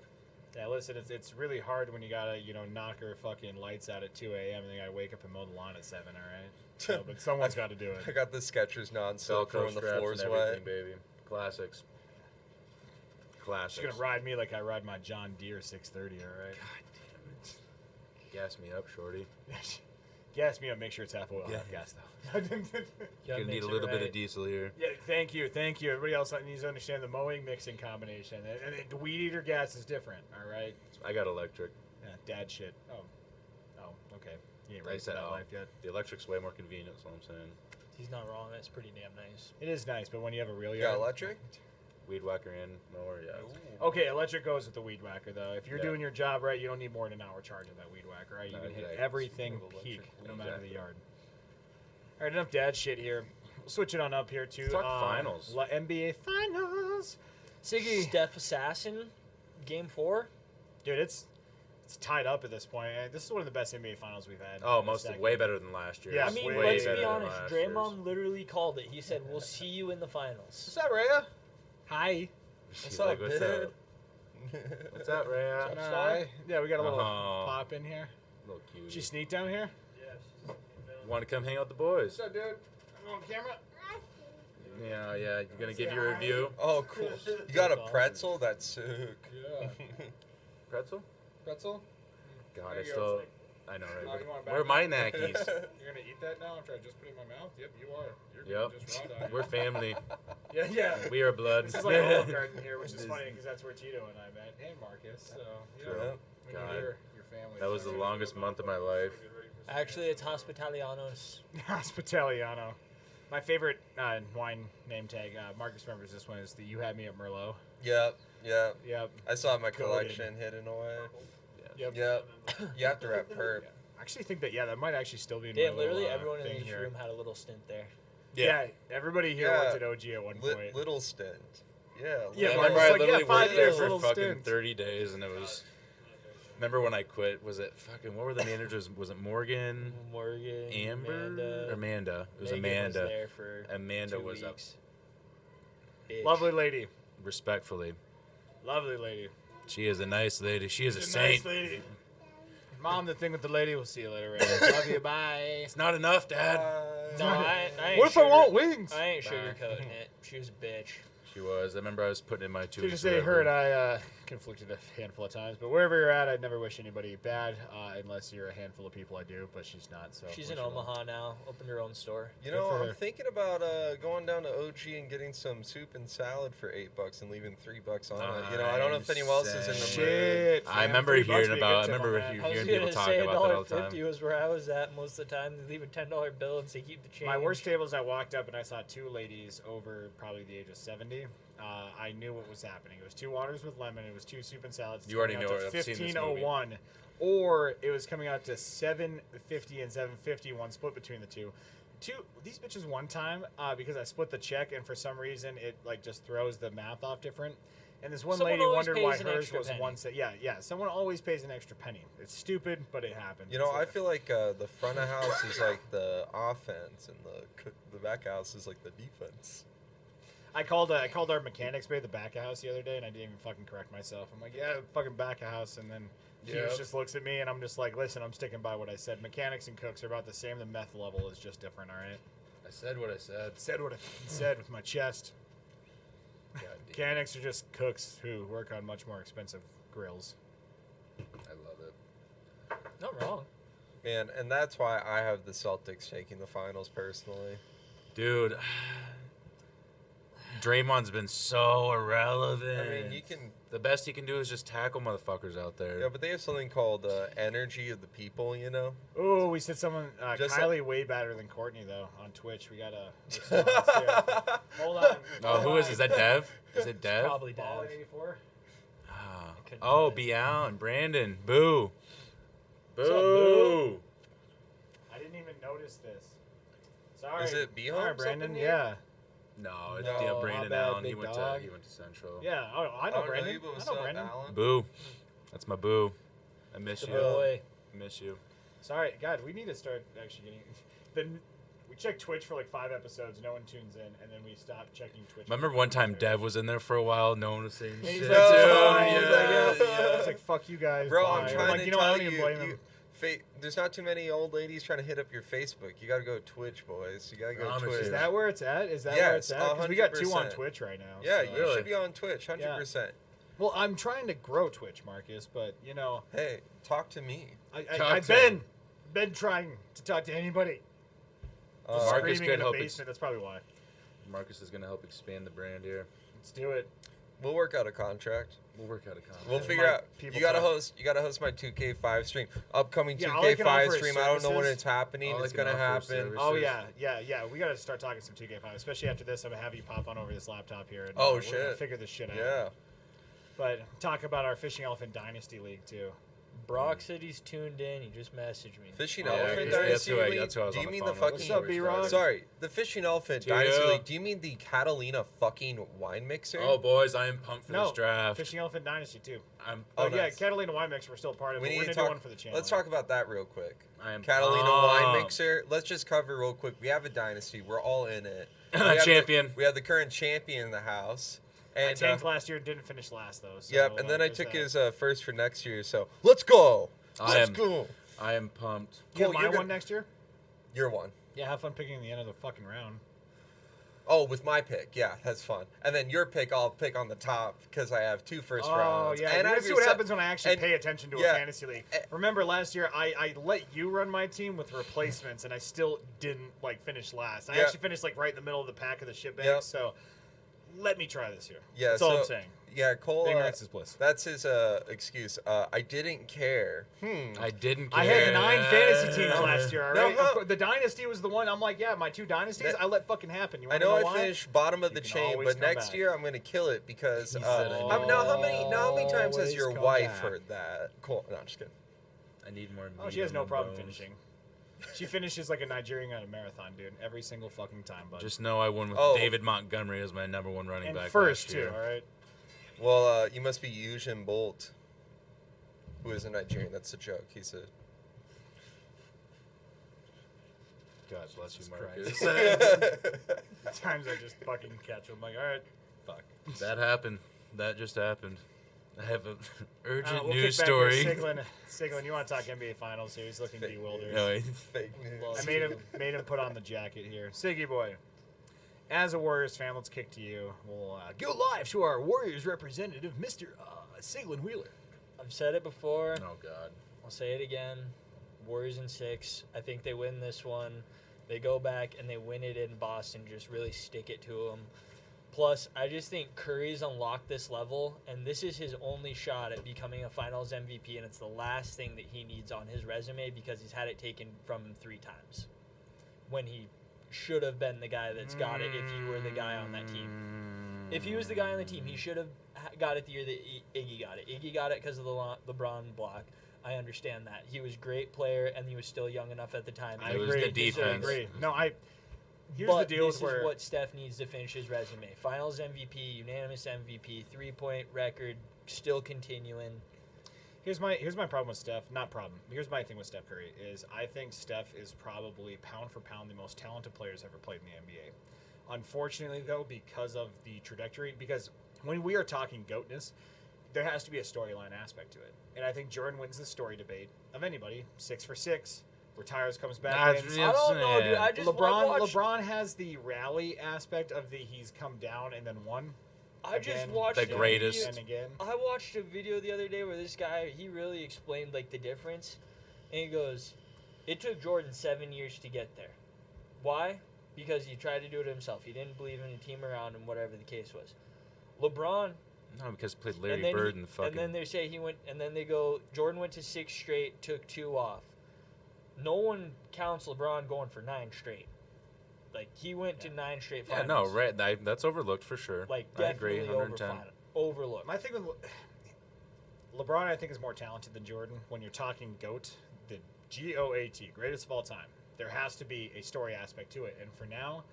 Yeah, listen, it's really hard when you gotta knock her fucking lights out at 2 a.m. and then you gotta wake up and mow the lawn at 7. All right. So, but someone's got to do I it. got the Skechers non-slip for Velcro when the straps floor's and wet. everything, baby. Classics. She's Classics. gonna ride me like I ride my John Deere 630. All right. Gas me up, shorty. Gas me up. Make sure it's half oil, Yeah. half gas though. You're gonna need a little bit of diesel here. Yeah, thank you. Everybody else needs to understand the mowing mixing combination. And the weed eater gas is different. All right. I got electric. Yeah, dad shit. Oh, okay. You ain't I ready for said, that oh, life yet. the electric's way more convenient. That's what I'm saying. He's not wrong. That's pretty damn nice. It is nice, but when you have a real You got yard, electric? Weed whacker and mower, yeah. Okay, electric goes with the weed whacker though. If you're Yeah. doing your job right, you don't need more than an hour charge of that weed whacker. Right? You No, can hit exactly. everything It's peak, electric no weed matter whacker. the yard. All right, enough dad shit here. We'll switch it on up here too. Let's talk finals. NBA finals. Siggy, Steph Assassin, Game 4. dude, it's tied up at this point. This is one of the best NBA finals we've had. Oh, in a most second. way better than last year. Yeah, I mean, way let's better be than honest. last Draymond year's. literally called it. He said, "We'll see you in the finals." What's up, Rhea? Hi. She's up, like, what's dude? up? What's up, Rhea? What's up? Hi. Yeah, we got a little Oh. pop in here. Little cute. She sneaked down here. Want to come hang out with the boys? What's up, dude? I'm on camera. Yeah. You're gonna give your review. Oh, cool. You got a pretzel? That's sick. Yeah. Pretzel? Pretzel? God, There I you go. still. It's I know, No, right? you want Where are my back? knackies? You're gonna eat that now after I just put it in my mouth? Yep, you are. You're Yep. gonna just raw dog. We're family. Yeah. We are blood. This is like Olive Garden here, which is funny because that's where Tito and I met, and Marcus. So you know, True. when God. you're your family. That was the longest month of my life. Actually, it's Hospitalianos. Hospitaliano. My favorite wine name tag. Marcus remembers this one. Is the "You Had Me at Merlot." Yep. Yep. I saw my Goated. collection hidden away. Yep. Yep. You have to wrap perp. I actually think that that might actually still be in Damn, my little, literally everyone in thing this here. room had a little stint there. Yeah. Everybody here Yeah. worked at OG at one point. Little stint. Yeah. Yeah, I Marcus remember was I like, literally 5 worked there years, for little fucking stint. 30 days, and it was. Remember when I quit? Was it fucking? What were the managers? Was it Morgan, Morgan, Amber, Amanda? It was Megan Amanda. Was there for Amanda 2 was up. weeks. Bitch. Lovely lady. Respectfully, Lovely lady. she is a nice lady. She is a She's saint. nice lady. Mom, the thing with the lady. We'll see you later, Ray. Love you. Bye. It's not enough, Dad. No, I ain't What if I sugar- want wings? I ain't Bye. sugarcoating it. She was a bitch. She was. I remember I was putting in my 2 To weeks. just say, whatever. heard I conflicted a handful of times, but wherever you're at, I'd never wish anybody bad, unless you're a handful of people I do, but she's not. So She's wish in her well. Omaha now. Opened her own store. You Good know, for I'm her. thinking about going down to OG and getting some soup and salad for $8 and leaving $3 on it. You know, I don't know if anyone else is in the mood. Shit. I fam, remember $3 hearing be a about. I good tip remember on if that. you I was hearing people gonna talk say about that all the $1.50 time. was where I was at most of the time. They leave a $10 bill and say keep the change. My worst table is I walked up and I saw 2 ladies over probably the age of 70. I knew what was happening. It was 2 waters with lemon. It was 2 soup and salads. You already coming know out it. to I've seen this movie. 1501, or it was coming out to $7.50 and $7.51 split between the two. These bitches one time because I split the check and for some reason it like just throws the math off different. And this one Someone lady always wondered why pays an hers extra was penny. 1 cent. Yeah. Someone always pays an extra penny. It's stupid, but it happens. You know, It's I like- feel like the front of house is like the offense, and the back house is like the defense. I called our mechanics bay the back of house the other day, and I didn't even fucking correct myself. I'm like, yeah, fucking back of house, and then Hughes just looks at me, and I'm just like, listen, I'm sticking by what I said. Mechanics and cooks are about the same. The meth level is just different. All right. I said what I said. Said what I fucking said with my chest. God damn. Mechanics are just cooks who work on much more expensive grills. I love it. Not wrong. Man, and that's why I have the Celtics taking the finals personally. Dude, Draymond's been so irrelevant. I mean, you can. The best he can do is just tackle motherfuckers out there. Yeah, but they have something called energy of the people, you know? Oh, we said someone Just Kylie way better than Courtney though on Twitch. We got a hold on. Oh, who is? Is that Dev? Is it Dev? Probably Ball Dev. at 84. Ah. couldn't Oh, do it. be out and Brandon. Boo. What's up, Boo. I didn't even notice this. Sorry. Is it B-Homes Sorry, up Brandon. in here? Yeah. No, it's No, yeah, my Brandon bad, Allen. He big went dog. to Central. Yeah. Oh, I know don't Brandon. you, but what's I know up, Brandon. Alan? Boo. That's my boo. I miss The you. boy. I miss you. Sorry, God, we need to start actually getting. Then we check Twitch for like 5 episodes. No one tunes in, and then we stop checking Twitch. Remember one time Dev was in there for a while, no one was saying And he's shit. like, "Oh, "Oh, yeah, he's like, yeah." It's like, fuck you guys. Bro, bye." I'm trying like, to you know, I tell don't even blame him. there's not too many old ladies trying to hit up your Facebook. You gotta go Twitch, boys. You gotta go Promise Twitch. you. Is that where it's at? Is that where Yes, it's at? Because we got 2 on 100%. Twitch right now. Yeah, so- you Really? should be on Twitch, 100%. Well, I'm trying to grow Twitch, Marcus, but you know, Hey, talk to me. Talk I've to been trying to talk to anybody. Marcus Screaming could in a help basement. That's probably why. Marcus is gonna help expand the brand here. Let's do it. We'll work out a contract. We'll work out a contract. We'll Yeah, figure my out. people You gotta talk. host. You gotta host my 2K5 stream. Upcoming Yeah, all I can 2K5 offer is stream. I don't know when services. it's happening. All I It's can gonna offer is happen. service. Oh Services. yeah. We gotta start talking some 2K5, especially after this. I'm gonna have you pop on over this laptop here. And, Oh, we're gonna shit. figure this shit out. Yeah. But talk about our Fishing Elephant Dynasty League too. Brock said he's tuned in. He just messaged me. Fishing Yeah, Elephant that's Dynasty who I- League? that's who I was Do on you the mean phone the with fucking? What's up, B-Rock? Sorry, the Fishing Elephant Yeah. Dynasty League. Do you mean the Catalina fucking wine mixer? Oh, boys, I am pumped for No, this draft. Fishing Elephant Dynasty too. I'm. Oh, Oh, yeah, nice. Catalina Wine Mix we're still part of. we But need we're to gonna talk. do one for the channel. Let's talk about that real quick. I am Catalina Wine pumped. Mixer. Let's just cover real quick. We have a dynasty. We're all in it. Champion. We have the current champion in the house. I And tanked last year, didn't finish last though. So, yep. And then I there's took that. his first for next year. So let's go. I Let's am- go. I am pumped. You Cole, have you're my gonna- one next year. You're one. Yeah, have fun picking the end of the fucking round. Oh, with my pick, yeah, that's fun. And then your pick, I'll pick on the top because I have 2 first rounds. Oh yeah, and you I see what have happens when I actually and- pay attention to yeah. a fantasy league. Eh. Remember last year, I let you run my team with replacements, and I still didn't like finish last. I Yeah. actually finished like right in the middle of the pack of the shit bag. Yep. So let me try this year. Yeah, that's all I'm so- saying. Yeah, Cole. Ignorance is bliss. That's his excuse. I didn't care. I didn't care. I had 9 fantasy teams last year. All No, right, huh? Of course, the dynasty was the one. I'm like, yeah, my 2 dynasties. That- I let fucking happen. You I wanna know I why? finished bottom of You the can chain, always but come next back. year I'm gonna kill it because He said I how many times has Always your come wife back. heard that? Cool. No, I'm just kidding. I need more. Oh, meat she has on no my problem bones. finishing. She finishes like a Nigerian at a marathon, dude. Every single fucking time, bud. Just know I won with Oh. David Montgomery as my number 1 running and back first last too. year. All right. Well, you must be Usain Bolt, who is a Nigerian. That's a joke. He's a. God bless you, Jesus Marcus. Times I just fucking catch him. Like, all right, fuck. That happened. That just happened. I have an urgent We'll news kick back here. story. Siglin, you want to talk NBA Finals here? He's looking Fake bewildered. No, Fake news. I made him put on the jacket here. Siggy boy, as a Warriors fan, let's kick to you. We'll go live to our Warriors representative, Mr. Siglin Wheeler. I've said it before. oh God. I'll say it again. Warriors in 6. I think they win this one. They go back and they win it in Boston. Just really stick it to them. Plus, I just think Curry's unlocked this level, and this is his only shot at becoming a Finals MVP, and it's the last thing that he needs on his resume because he's had it taken from him 3 times. When he should have been the guy that's got it if you were the guy on that team. If he was the guy on the team, he should have got it the year that Iggy got it. Iggy got it because of the LeBron block. I understand that. He was a great player, and he was still young enough at the time. I It was agree. the defense. I agree. No, here's But the deal this with where is what Steph needs to finish his resume. Finals MVP, unanimous MVP, 3-point record, still continuing. Here's my problem with Steph. Not problem. Here's my thing with Steph Curry is I think Steph is probably pound for pound the most talented player who's ever played in the NBA. Unfortunately, though, because of the trajectory, because when we are talking GOATness, there has to be a storyline aspect to it. And I think Jordan wins the story debate of anybody. 6 for 6, retires, comes back, wins. I don't know, dude. I just watched, LeBron has the rally aspect of the he's come down and then won. I just again, watched The a video- greatest. and again. I watched a video the other day where this guy, he really explained like the difference, and he goes, "It took Jordan 7 years to get there. Why? Because he tried to do it himself. He didn't believe in a team around him, whatever the case was. LeBron, No, because he played and Larry then Bird he- and fucking. and then they say he went, and then they go, Jordan went to 6 straight, took 2 off. No one counts LeBron going for 9 straight. Like he went to 9 straight yeah, finals. no, right. That's overlooked for sure. Like I agree, definitely 110. overlooked. My thing with LeBron, I think, is more talented than Jordan. When you're talking GOAT, the GOAT, greatest of all time, there has to be a story aspect to it. And for now,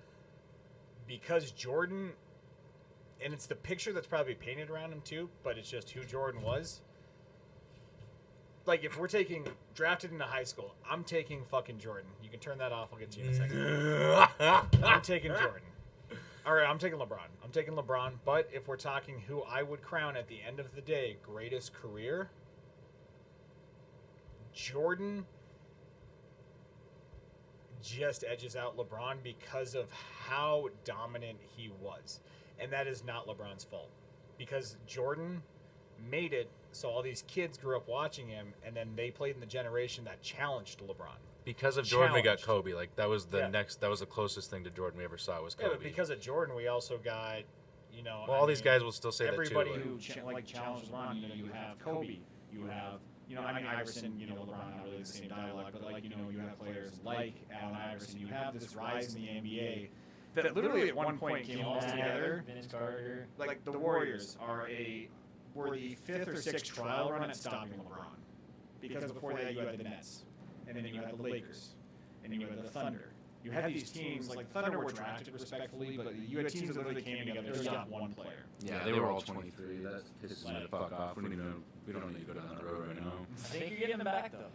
because Jordan, and it's the picture that's probably painted around him too, but it's just who Jordan was. Like, if we're taking drafted into high school, I'm taking fucking Jordan. You can turn that off. I'll get to you in a second. I'm taking Jordan. All right, I'm taking LeBron. I'm taking LeBron. But if we're talking who I would crown at the end of the day greatest career, Jordan just edges out LeBron because of how dominant he was. And that is not LeBron's fault. Because Jordan made it so all these kids grew up watching him, and then they played in the generation that challenged LeBron. Because of Jordan, we got Challenged. Kobe. Like that was the Yeah. That was the closest thing to Jordan we ever saw was Yeah, Kobe. but because of Jordan, we also got, you know. well, I all these mean, guys will still say everybody that too. who- like- Who challenge LeBron? You know, you have Kobe, you have, you know, I mean Iverson, you know, LeBron, not really the same dialogue, but like, you know, you have players like Allen Iverson. You have this rise in the NBA that literally at one point came all together. Vince Carter. Like the Warriors were the 5th or 6th trial run at stopping LeBron, because before that you had the Nets, and then you had the Lakers, and you had the Thunder. You had these teams like Thunder were drafted respectfully, but you had teams that literally came together to stop one player. Yeah, they were all 23. That pisses me the fuck off. We don't need to go down that road right now. I think you're getting them back though.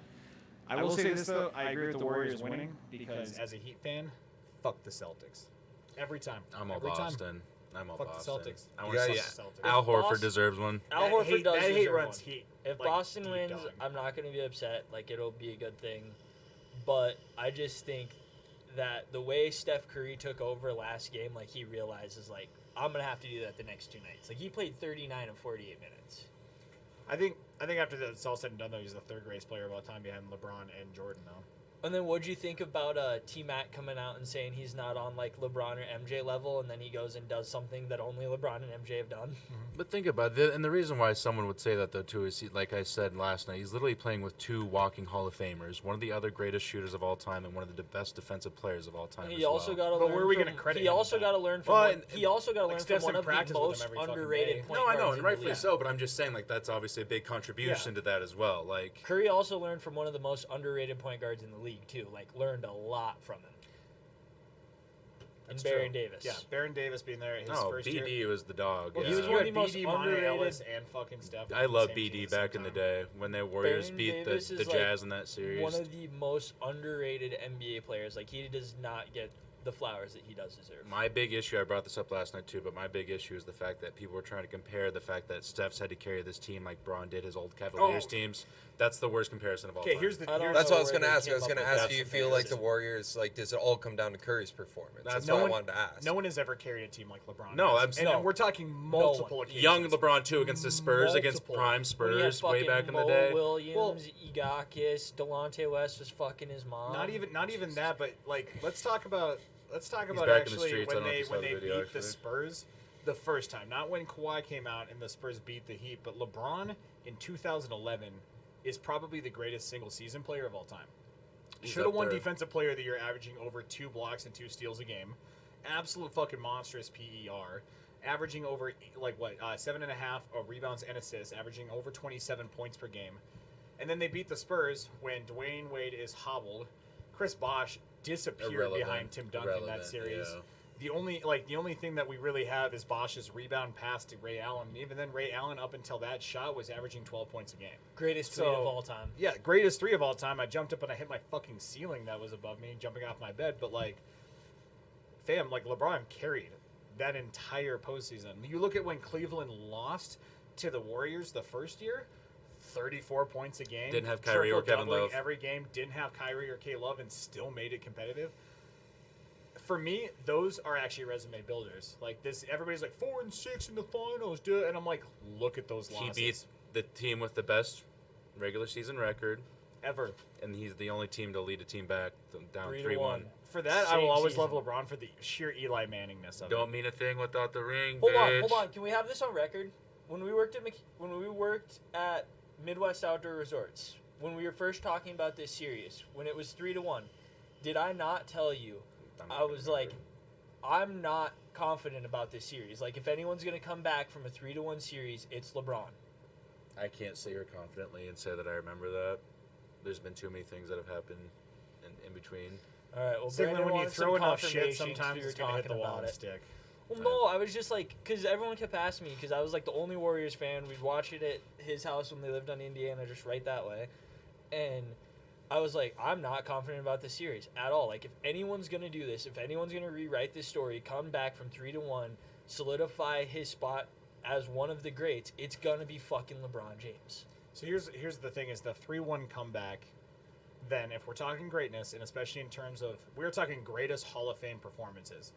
I will say this though, I agree with the Warriors winning because as a Heat fan, fuck the Celtics. Every time. I'm all Every time. Boston. I'm all Fuck the Boston. Celtics. I want to Yeah, see yeah. Celtics. Al Horford Boston- deserves one. Al That Horford hate- does that hate deserve runs one. Heat. If like, Boston deep wins, down. I'm not going to be upset. Like, it'll be a good thing. But I just think that the way Steph Curry took over last game, like, he realizes, like, I'm going to have to do that the next 2 nights. Like, he played 39 and 48 minutes. I think after it's all said and done, though, he's the third greatest player of all time behind LeBron and Jordan, though. And then what'd you think about T-Mac coming out and saying he's not on, like, LeBron or MJ level, and then he goes and does something that only LeBron and MJ have done? But think about it, and the reason why someone would say that though too is, like I said last night, he's literally playing with 2 walking Hall of Famers, one of the other greatest shooters of all time, and one of the best defensive players of all time. He as also well. got to But learn where are we from, gonna credit he him with also that? got to learn from Well, one, and- he also got to like, learn from Steph's one in of the practice with him most every fucking underrated day. point No, I know, guards and in the rightfully league. so. But I'm just saying, like that's obviously a big contribution to that as well. Like Curry also learned from one of the most underrated point guards in the league too. Like learned a lot from him. That's and Baron true. Davis. Yeah, Baron Davis being there his no, first BD year. was the dog. Well, yeah. he was one one of the most BD, Monte underrated- Ellis, and fucking Steph. I on love the same team BD at the back same in the time. day when the Warriors Baron beat Davis the is, like, Jazz in that series. One of the most underrated NBA players. Like he does not get the flowers that he does deserve. My big issue, I brought this up last night too, but my big issue is the fact that people were trying to compare the fact that Steph's had to carry this team like Braun did his old Cavaliers Oh. teams. That's the worst comparison of all Okay, time. here's the. I don't Here's That's know what I was where going to they ask. I came was up going to with ask, that do you feel like the comparison. Warriors, like, does it all come down to Curry's performance? That's That's no what one, I wanted to ask. No one has ever carried a team like LeBron. No, has. I'm- and no. we're talking multiple occasions. Young LeBron too against the Spurs, against Multiple. prime When he had Spurs way fucking back in the Mo day. Williams, Igakis, Delonte West was fucking his mom. Not even that, but like let's talk about back in the actually streets. I when don't know if they you saw when the they video, beat the actually. Spurs the first time, not when Kawhi came out and the Spurs beat the Heat, but LeBron in 2011 is probably the greatest single season player of all time. He's Should have up won there. Defensive Player of the Year, averaging over 2 blocks and 2 steals a game. Absolute fucking monstrous PER. Averaging over 7.5 rebounds and assists, averaging over 27 points per game. And then they beat the Spurs when Dwayne Wade is hobbled. Chris Bosh disappeared Irrelevant. behind Tim Duncan in that Irrelevant, series. yeah. The only thing that we really have is Bosch's rebound pass to Ray Allen. And even then, Ray Allen, up until that shot, was averaging 12 points a game. greatest tweet So- of all time. Yeah, greatest 3 of all time. I jumped up and I hit my fucking ceiling that was above me, jumping off my bed. But, like, fam, like LeBron carried that entire postseason. You look at when Cleveland lost to the Warriors the first year, 34 points a game. Didn't have Kyrie or Kevin triple-doubling Love. every game. Didn't have Kyrie or K Love and still made it competitive. For me, those are actually resume builders. Like this, everybody's like 4-6 in the finals, dude, and I'm like, look at those He losses. beats the team with the best regular season record, Ever. and he's the only team to lead a team back down 3-1. 3-1. For that, I Same will always season. love LeBron for the sheer Eli Manningness of Don't it. mean a thing without the ring, Hold bitch. on. Can we have this on record? When we worked at Midwest Outdoor Resorts, when we were first talking about this series, when it was 3-1, did I not tell you? I'm not I gonna was like, remember. I'm not confident about this series. Like, if anyone's gonna come back from a 3-1 series, it's LeBron. I can't say here confidently and say that I remember that. There's been too many things that have happened in between. All right. Well, Particularly Brandon when you wanted throw some enough shit, confirmation, so sometimes we were it's gonna hit the talking wall about and it. stick. Well, no, I was just like, because everyone kept asking me, because I was like the only Warriors fan. We'd watch it at his house when they lived on Indiana, just right that way. And I was like, I'm not confident about this series at all. Like, if anyone's going to do this, if anyone's going to rewrite this story, come back from 3-1, solidify his spot as one of the greats, it's going to be fucking LeBron James. So here's the thing: is the 3-1 comeback. Then, if we're talking greatness, and especially in terms of we're talking greatest Hall of Fame performances,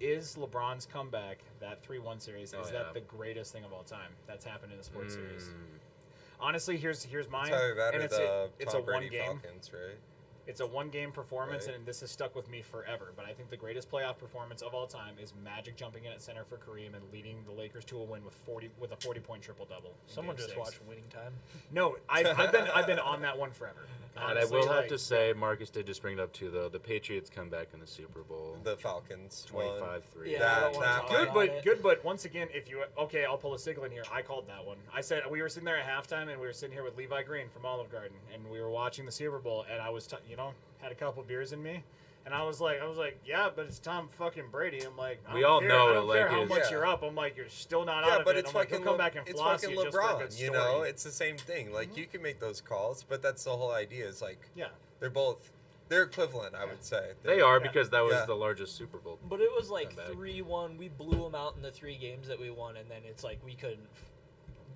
is LeBron's comeback that 3-1 series? Oh, Is yeah. that the greatest thing of all time that's happened in a sports series? Mm. Honestly, here's mine, It's either that and or it's the a Tom Brady one game. Falcons, right? It's a one-game performance, Right. and this has stuck with me forever. But I think the greatest playoff performance of all time is Magic jumping in at center for Kareem and leading the Lakers to a win with a 40-point triple-double. in Someone Game just 6. watched Winning Time. No, I've been on that one forever. And I Honestly, will have like, to say, Marcus did just bring it up too, though. The Patriots come back in the Super Bowl, The Falcons. won. 25-3. Yeah, That- I don't wanna that talk one. about it. Good, but once again, if you okay, I'll pull a Sigel in here. I called that one. I said we were sitting there at halftime, and we were sitting here with Levi Green from Olive Garden, and we were watching the Super Bowl, and I was, had a couple beers in me, and I was like, yeah, but it's Tom fucking Brady. I'm like, I We don't all care. know I it, don't like, care how it's- much Yeah. you're up. I'm like, you're still not Yeah, out of but it. it's I'm like, fucking he'll come back and it's floss fucking you just for a good LeBron. You story. know, it's the same thing. Like you can make those calls, but that's the whole idea. Is like yeah. they're equivalent. I would say They are Yeah. because that was Yeah. the largest Super Bowl. But it was like Come back. 3-1. We blew them out in the 3 games that we won, and then it's like we couldn't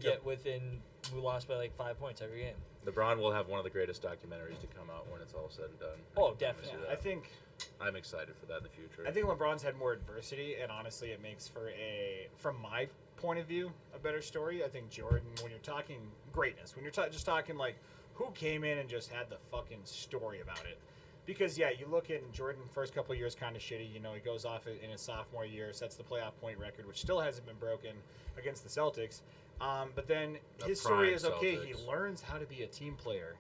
get within. We lost by like 5 points every game. LeBron will have one of the greatest documentaries to come out when it's all said and done. I Oh, can promise definitely. you I that. think I'm excited for that in the future. I think LeBron's had more adversity, and honestly, it makes for from my point of view, a better story. I think Jordan, when you're talking greatness, when you're just talking like who came in and just had the fucking story about it. Because yeah, you look at Jordan first couple of years kind of shitty. You know, he goes off in his sophomore year, sets the playoff point record, which still hasn't been broken against the Celtics. But then The his story prime is okay. He Celtics. learns how to be a team player.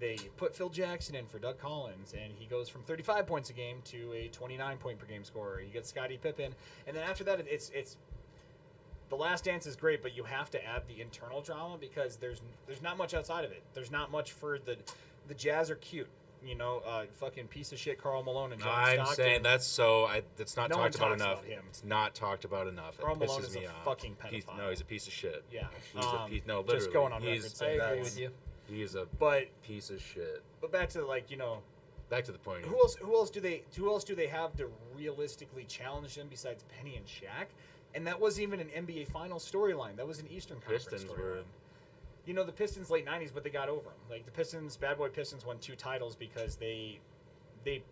They put Phil Jackson in for Doug Collins, and he goes from 35 points a game to a 29 point per game scorer. You get Scottie Pippen, and then after that, it's the Last Dance is great, but you have to add the internal drama because there's not much outside of it. There's not much for the Jazz are cute, you know, fucking piece of shit Karl Malone and John I'm Stockton. saying that's it's not No one talked about talks enough. about him. It's not talked about enough. Karl It Malone pisses is a me off. fucking He's, pedophile. no, he's a piece of shit. Yeah, He's a piece. No, literally. just going on record he's, I saying agree that. with you. He's a But piece of shit. back to like you know. Back to the point. Who else do they have to realistically challenge them besides Penny and Shaq? And that wasn't even an NBA Finals storyline. That was an Eastern Conference Pistons storyline. were. You know, the Pistons late 90s, but they got over them. Like the Pistons, Bad Boy Pistons won 2 titles because they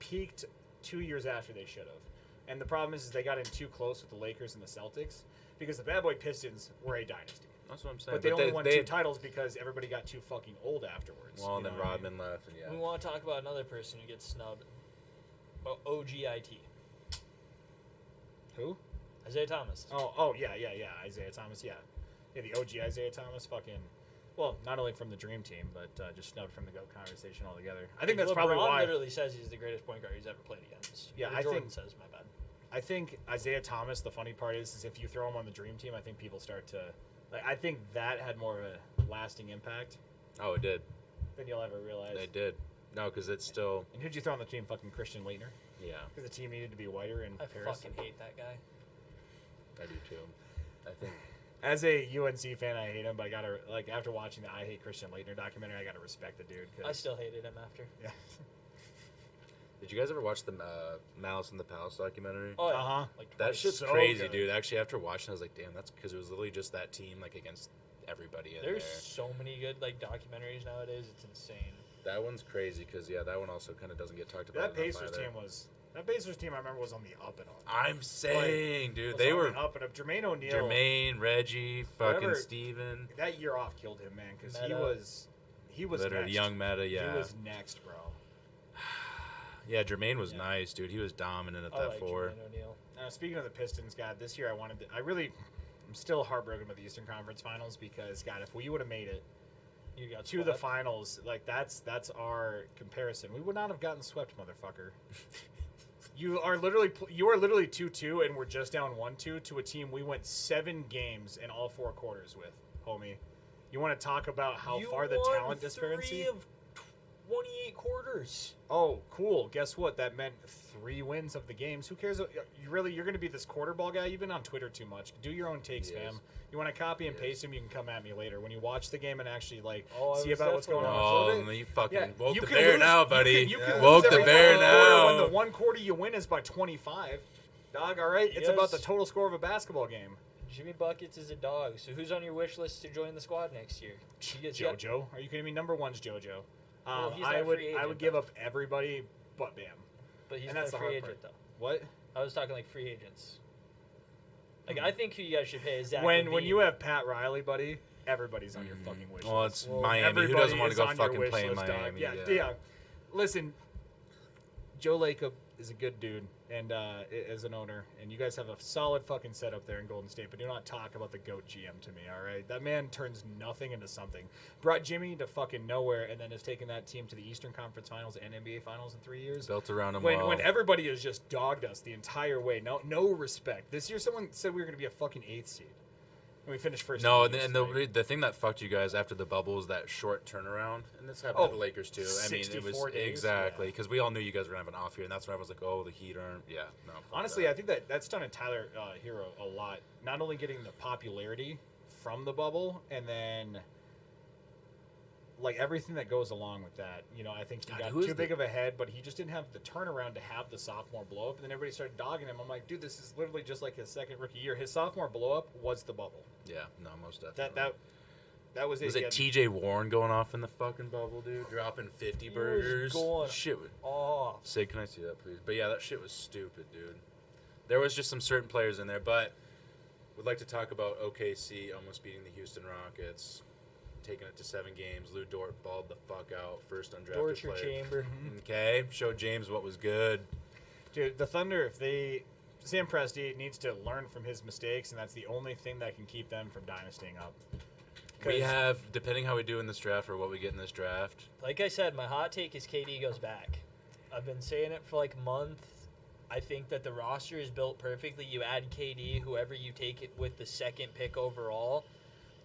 peaked 2 years after they should have. And the problem is they got in too close with the Lakers and the Celtics because the Bad Boy Pistons were a dynasty. That's what I'm saying. But they only won 2 titles because everybody got too fucking old afterwards. Well, and you then know what I mean? Rodman left, and yeah. We want to talk about another person who gets snubbed. OGIT. Who? Isaiah Thomas. Oh, yeah. Isaiah Thomas, yeah. Yeah, the OG Isaiah Thomas fucking, well, not only from the Dream Team, but just snubbed from the GOAT conversation altogether. I think that's LeBron probably why. literally says he's the greatest point guard he's ever played against. Yeah, Or I Jordan think- says, my bad. I think Isaiah Thomas, the funny part is if you throw him on the Dream Team, I think people start to, like, I think that had more of a lasting impact Oh, it did. than you'll ever realize. They did. No, because it's still. And who'd you throw on the team? Fucking Christian Leitner? Yeah, Because the team needed to be whiter in I Paris. fucking hate that guy. I do too. I think. As a UNC fan, I hate him, but I gotta, like, after watching the I Hate Christian Leitner documentary, I gotta respect the dude. 'cause- I still hated him after. yeah. Did you guys ever watch the Malice in the Palace documentary? Oh, yeah. Uh-huh. Like That twice. shit's so crazy, good. dude. Actually, after watching, it, I was like, damn, that's because it was literally just that team like against everybody in There's there. so many good like documentaries nowadays. It's insane. That one's crazy because that one also kind of doesn't get talked about. That enough Pacers either. team was. That Pacers team, I remember, was on the up and up. I'm saying, dude, Was they on were the up and up. Jermaine O'Neal. Jermaine, Reggie, fucking Whatever- Steven. That year off killed him, man, because he Meta. was Literally, next. young Meta, yeah. He was next, bro. Yeah, Jermaine was Yeah. nice, dude. He was dominant at I that like four. Jermaine O'Neal. Speaking of the Pistons, God, this year I'm still heartbroken with the Eastern Conference Finals because, God, if we would have made it You got to the swept. finals, like that's our comparison. We would not have gotten swept, motherfucker. You are literally 2-2, and we're just down 1-2 to a team we went 7 games in all 4 quarters with, homie. You want to talk about how You far the won talent disparity? 3 of 28 quarters. Oh, cool. Guess what? That meant 3 wins of the games. Who cares? You're going to be this quarterball guy? You've been on Twitter too much. Do your own takes, He is. fam. You want to copy and He paste them, you can come at me later. When you watch the game and actually, like, Oh, I see was about what's going definitely on. Oh, Flip it. you fucking Yeah, woke you the can bear lose- now, buddy. You can Woke lose the every bear fucking quarter when now. the one quarter you win is by 25. Dog, all right? It's about the Yes. total score of a basketball game. Jimmy Buckets is a dog. So who's on your wish list to join the squad next year? You get- you got- JoJo. Are you kidding me? Number one's JoJo. Well, he's I not would free I agent, would give though. up everybody but Bam. But he's And not that's a the free hard agent part. though. What? I was talking like free agents. Like I think who you guys should pay is Zach When LaVine. you have Pat Riley, buddy, everybody's on your fucking wish Well, list. it's Well, Miami. Who Everybody doesn't want to is go on your fucking wish play in list, dog. Miami? Yeah. Listen, Joe Lacob is a good dude, and as an owner, and you guys have a solid fucking setup there in Golden State. But do not talk about the GOAT GM to me, all right? That man turns nothing into something. Brought Jimmy to fucking nowhere, and then has taken that team to the Eastern Conference Finals and NBA Finals in 3 years. Built around him When well. everybody has just dogged us the entire way, no respect. This year, someone said we were going to be a fucking 8th seed, and we finished first. No, in and East, right? the thing that fucked you guys after the bubble was that short turnaround, and this happened Oh, to the Lakers too. I mean, it was 64 days, exactly yeah. because we all knew you guys were gonna have an off year, and that's when I was like, oh, the Heat aren't. Yeah, no. fuck Honestly, that. I think that's done a Tyler Hero a lot. Not only getting the popularity from the bubble, and then like everything that goes along with that. You know, I think he God, got who is too the- big of a head, but he just didn't have the turnaround to have the sophomore blow up. And then everybody started dogging him. I'm like, dude, this is literally just like his second rookie year. His sophomore blow up was the bubble. Yeah, no, most definitely. That was it. Was He it had- T.J. Warren going off in the fucking bubble, dude? Dropping 50 was burgers. going Shit. off. Sid, can I see that, please? But yeah, that shit was stupid, dude. There was just some certain players in there, but would like to talk about OKC almost beating the Houston Rockets, taking it to 7 games. Lou Dort balled the fuck out, first undrafted Torture player. chamber. Okay, showed James what was good. Dude, the Thunder, Sam Presti needs to learn from his mistakes, and that's the only thing that can keep them from dynastying up. We 'Cause- have, depending how we do in this draft or what we get in this draft, Like I said, my hot take is KD goes back. I've been saying it for like a month. I think that the roster is built perfectly. You add KD, whoever you take it with the second pick overall.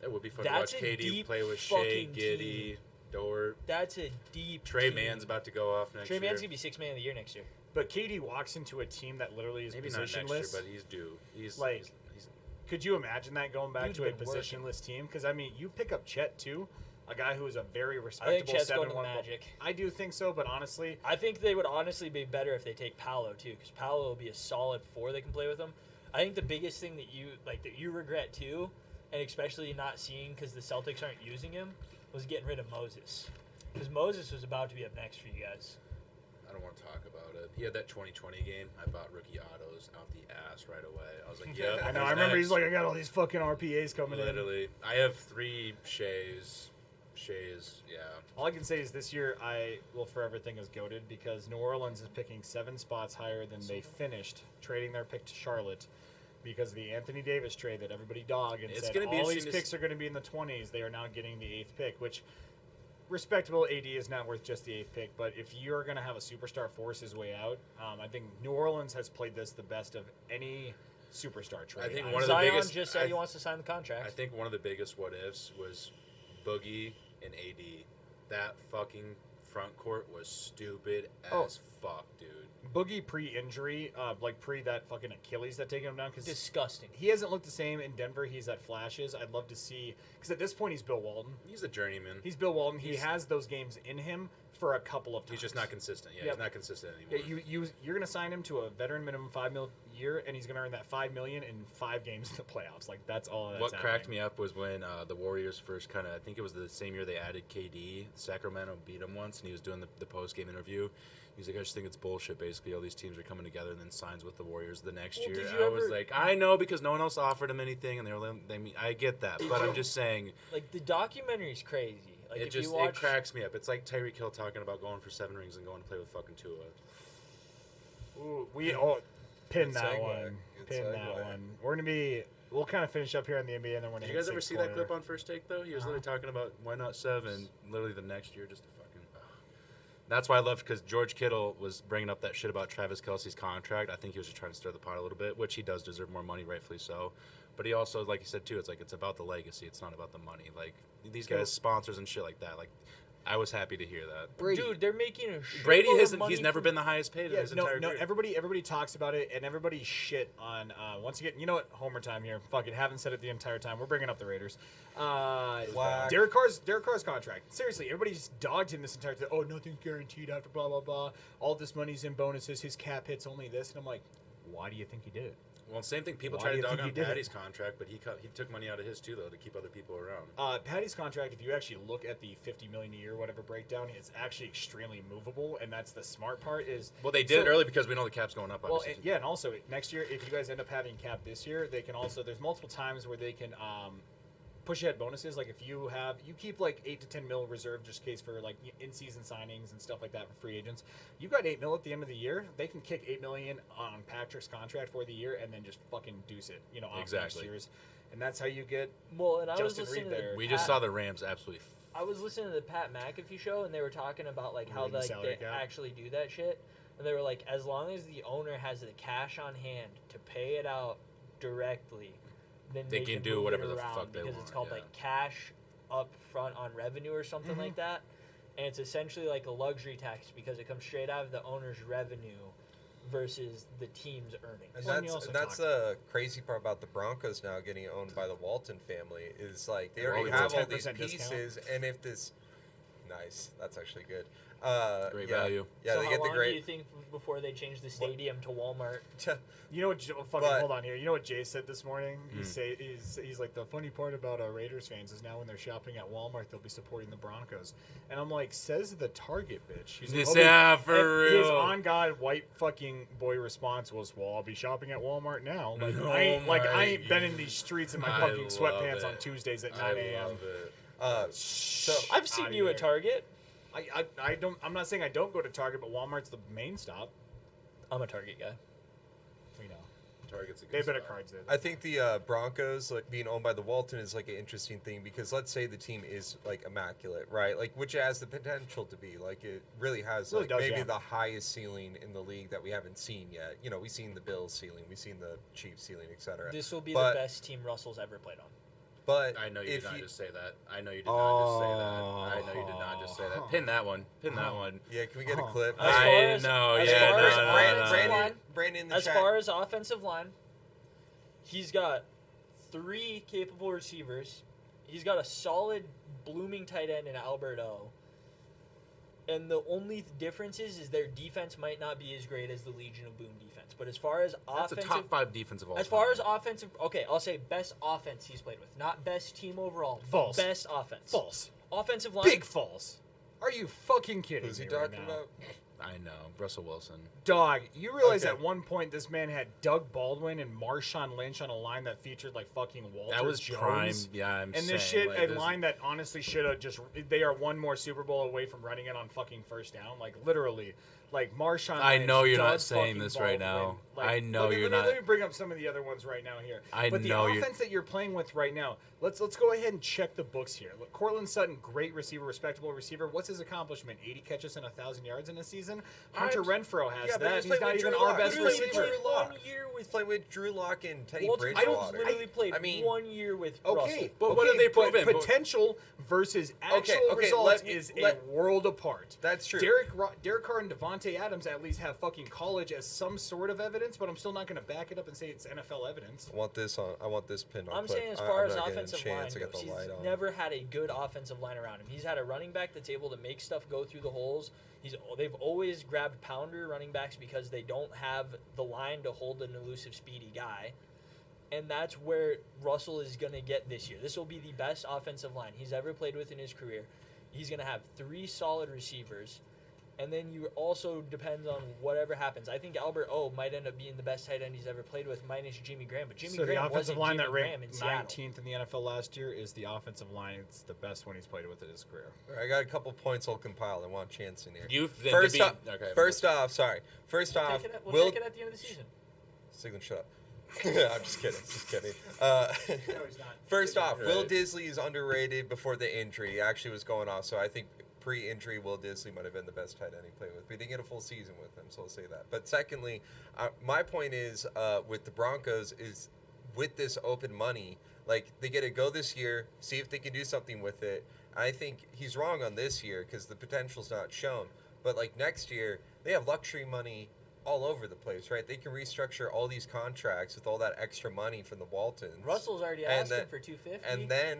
it would be fun That's to a watch KD deep play with Shea, fucking Giddy, Dort. That's a deep Trey team. Mann's about to go off next Trey year. Mann's gonna be 6th man of the year next year. But KD walks into a team that literally is Maybe not next year, positionless. but he's due. He's Like, he's Could you imagine that going back Dude's to a been working. positionless team? Because I mean, you pick up Chet too, a guy who is a very I think respectable Chet's going to the 7-1. Magic. I do think so, but honestly, I think they would honestly be better if they take Paolo too, because Paolo will be a solid 4 they can play with him. I think the biggest thing that you regret too, and especially not seeing because the Celtics aren't using him, was getting rid of Moses. Because Moses was about to be up next for you guys. I don't want to talk about it. He had that 2020 game. I bought rookie autos out the ass right away. I was like, yeah. I know. I remember he's like, I got all these fucking RPAs coming in. literally. I have 3 Shays. Yeah. All I can say is this year I will forever think is goated because New Orleans is picking 7 spots higher than they finished trading their pick to Charlotte because of the Anthony Davis trade that everybody dogged and It's said gonna be all these interesting to picks are going to be in the 20s. They are now getting the 8th pick, which respectable. AD is not worth just the 8th pick, but if you're going to have a superstar force his way out, I think New Orleans has played this the best of any superstar trade. I think I've one of the Zion biggest- just said he I- wants to sign the contract. I think one of the biggest what ifs was Boogie and AD. That fucking front court was stupid Oh. as fuck, dude. Boogie pre-injury, like pre that fucking Achilles that taking him down because Disgusting. he hasn't looked the same in Denver. He's at flashes. I'd love to see because at this point he's Bill Walton. He's a journeyman. He's Bill Walton. He He's- has those games in him. for a couple of times. He's just not consistent. Yeah, Yep. he's not consistent anymore. Yeah, you're going to sign him to a veteran minimum $5 million a year, and he's going to earn that $5 million in 5 games in the playoffs. Like that's all. That's What cracked happening. me up was when the Warriors first kind of, I think it was the same year they added KD. Sacramento beat him once, and he was doing the post-game interview. He's like, I just think it's bullshit. Basically, all these teams are coming together, and then signs with the Warriors the next Well, year. did you I was ever- like, I know because no one else offered him anything, and I get that, but I'm just saying, Like the documentary's crazy. Like it if you just watch, it cracks me up. It's like Tyreek Hill talking about going for 7 rings and going to play with fucking Tua. Ooh, pin Good that segue. one. Good Pin that segue. one. We'll kind of finish up here on the NBA, and then we're Did gonna you guys hit ever six see that quarter. clip on First Take though? He was literally talking about why not 7. Literally the next year, just to fucking. That's why I loved because George Kittle was bringing up that shit about Travis Kelce's contract. I think he was just trying to stir the pot a little bit, which he does deserve more money, rightfully so. But he also, like you said too, it's about the legacy. It's not about the money. Like these guys, sponsors and shit like that. Like I was happy to hear that. Brady. dude, they're making a Brady shitload of hasn't. money He's never from- been the highest paid in Yeah, his no, entire no. career. Everybody talks about it, and everybody shit on. Once again, you know what? Homer time here. Fuck it. Haven't said it the entire time. We're bringing up the Raiders. Whack. Derek Carr's contract. Seriously, everybody's dogged him this entire time. Oh, nothing's guaranteed after blah blah blah. All this money's in bonuses. His cap hits only this, and I'm like, why do you think he did it? Well, same thing. People Why try do to you dog think on he did it? Patty's contract, but he took money out of his too, though, to keep other people around. Patty's contract, if you actually look at the $50 million a year, whatever breakdown, it's actually extremely movable, and that's the smart part. Is Well, they did so- it early because we know the cap's going up. Well, Obviously. and, yeah, and also next year, if you guys end up having cap this year, they can also. There's multiple times where they can push ahead bonuses. Like if you keep like 8 to 10 mil reserved just in case for like in season signings and stuff like that for free agents. You got 8 mil at the end of the year. They can kick 8 million on Patrick's contract for the year and then just fucking deuce it. You know, off Exactly. next year's, and that's how you get. Well, and I was Justin listening Reed to there. We just saw the Rams absolutely. I was listening to the Pat McAfee show, and they were talking about like how Raiding like salary they cap. actually do that shit. And they were like, as long as the owner has the cash on hand to pay it out directly, then They they can can do move whatever it the around fuck they because want, it's called yeah. like cash up front on revenue or something like that. And it's essentially like a luxury tax because it comes straight out of the owner's revenue versus the team's earnings. And Well, and you also that's talk- the crazy part about the Broncos now getting owned by the Walton family is like they They're already always have a all these 10% discount. pieces, and if this, nice, that's actually good. Great yeah, value. Yeah, so they how get the long do you great. think before they change the stadium to Walmart? You know what? Fucking But- hold on here. You know what Jay said this morning? Hmm. He's like the funny part about Raiders fans is now when they're shopping at Walmart they'll be supporting the Broncos, and I'm like, says the Target bitch. He's like, This- "I'll be-" yeah, for and His real. on God white fucking boy response was, "Well, I'll be shopping at Walmart now." Like Oh I ain't my been in these streets in my I fucking love sweatpants on it. Tuesdays at I 9 a.m. love it. So I've seen Outta you here. at Target. I don't. I'm not saying I don't go to Target, but Walmart's the main stop. I'm a Target guy. We know Target's a good they have better spot. cards there. I think the Broncos like being owned by the Walton is like an interesting thing because let's say the team is like immaculate, right? Like which it has the potential to be. Like it really has Really like does, maybe yeah. the highest ceiling in the league that we haven't seen yet. You know, we've seen the Bills ceiling, we've seen the Chiefs ceiling, etc. This will be But- the best team Russell's ever played on. But I know you if did not just say that. I know you did not just say that. I know you did not just say that. Pin that one. Pin that one. yeah, can we get a Huh. clip? As far I as- know. as Yeah, far no, as no, no, offensive no. line- Brandon in the As chat. far as offensive line, he's got 3 capable receivers. He's got a solid blooming tight end in Alberto. And the only difference is their defense might not be as great as the Legion of Boom defense. But as far as That's a offensive, top 5 defense of all as time. far as offensive, okay, I'll say best offense he's played with, not best team overall. False. Best offense. false. Offensive line. Big false. Are you fucking kidding Who's he me right talking now? about? I know. Russell Wilson. Dog, you realize Okay. at one point this man had Doug Baldwin and Marshawn Lynch on a line that featured like fucking Walter That was Jones. prime. Yeah, I'm And saying. this shit, like, a this- line that honestly should have just, they are one more Super Bowl away from running it on fucking first down. Like, literally. Like, Marshawn I Lynch, know you're not Doug saying fucking this right Baldwin. now. I know let me- you're let me- not- Let me bring up some of the other ones right now here. I But the know you're- offense that you're playing with right now, let's go ahead and check the books here. Look, Cortland Sutton, great receiver, respectable receiver. What's his accomplishment? 80 catches and 1,000 yards in a season? Hunter Renfro has Yeah, but that. he's He's playing not with even Drew our Lock. best He's playing with receiver. Drew Lock. 1 year with Playing with Drew Lock and Teddy Walter Bridgewater. Jones literally played I mean, 1 year with Okay, Russell. But what have they but proven? Potential versus actual okay, results let me- is let- a world apart. That's true. Derek Carr and Devontae Devontae Adams at least have fucking college as some sort of evidence, but I'm still not going to back it up and say it's NFL evidence. I want this pinned on. I'm clip. saying as far I'm as not getting a offensive line chance to get goes, the he's light on. never had a good offensive line around him. He's had a running back that's able to make stuff go through the holes. They've always grabbed pounder running backs because they don't have the line to hold an elusive, speedy guy. And that's where Russell is going to get this year. This will be the best offensive line he's ever played with in his career. He's going to have 3 solid receivers. And then you also depends on whatever happens. I think Albert O might end up being the best tight end he's ever played with, minus Jimmy Graham. But Jimmy So Graham the offensive wasn't line Jimmy that Graham in ranked Seattle. 19th in the NFL last year is the offensive line. It's the best one he's played with in his career. All right, I got a couple points I'll compile. I want chance in here. We'll First off, First We'll off, take it at the end of the season. Sigmund, shut up. I'm just kidding. First off, Will Right. Disley is underrated before the injury. He actually was going off, so I think pre-injury Will Disley might have been the best tight end he played with. We didn't get a full season with him, so I'll say that. But secondly, my point is with the Broncos is with this open money, like they get to go this year, see if they can do something with it. I think he's wrong on this year because the potential's not shown. But like next year, they have luxury money all over the place, right? They can restructure all these contracts with all that extra money from the Waltons. Russell's already And asking then- for $250. and then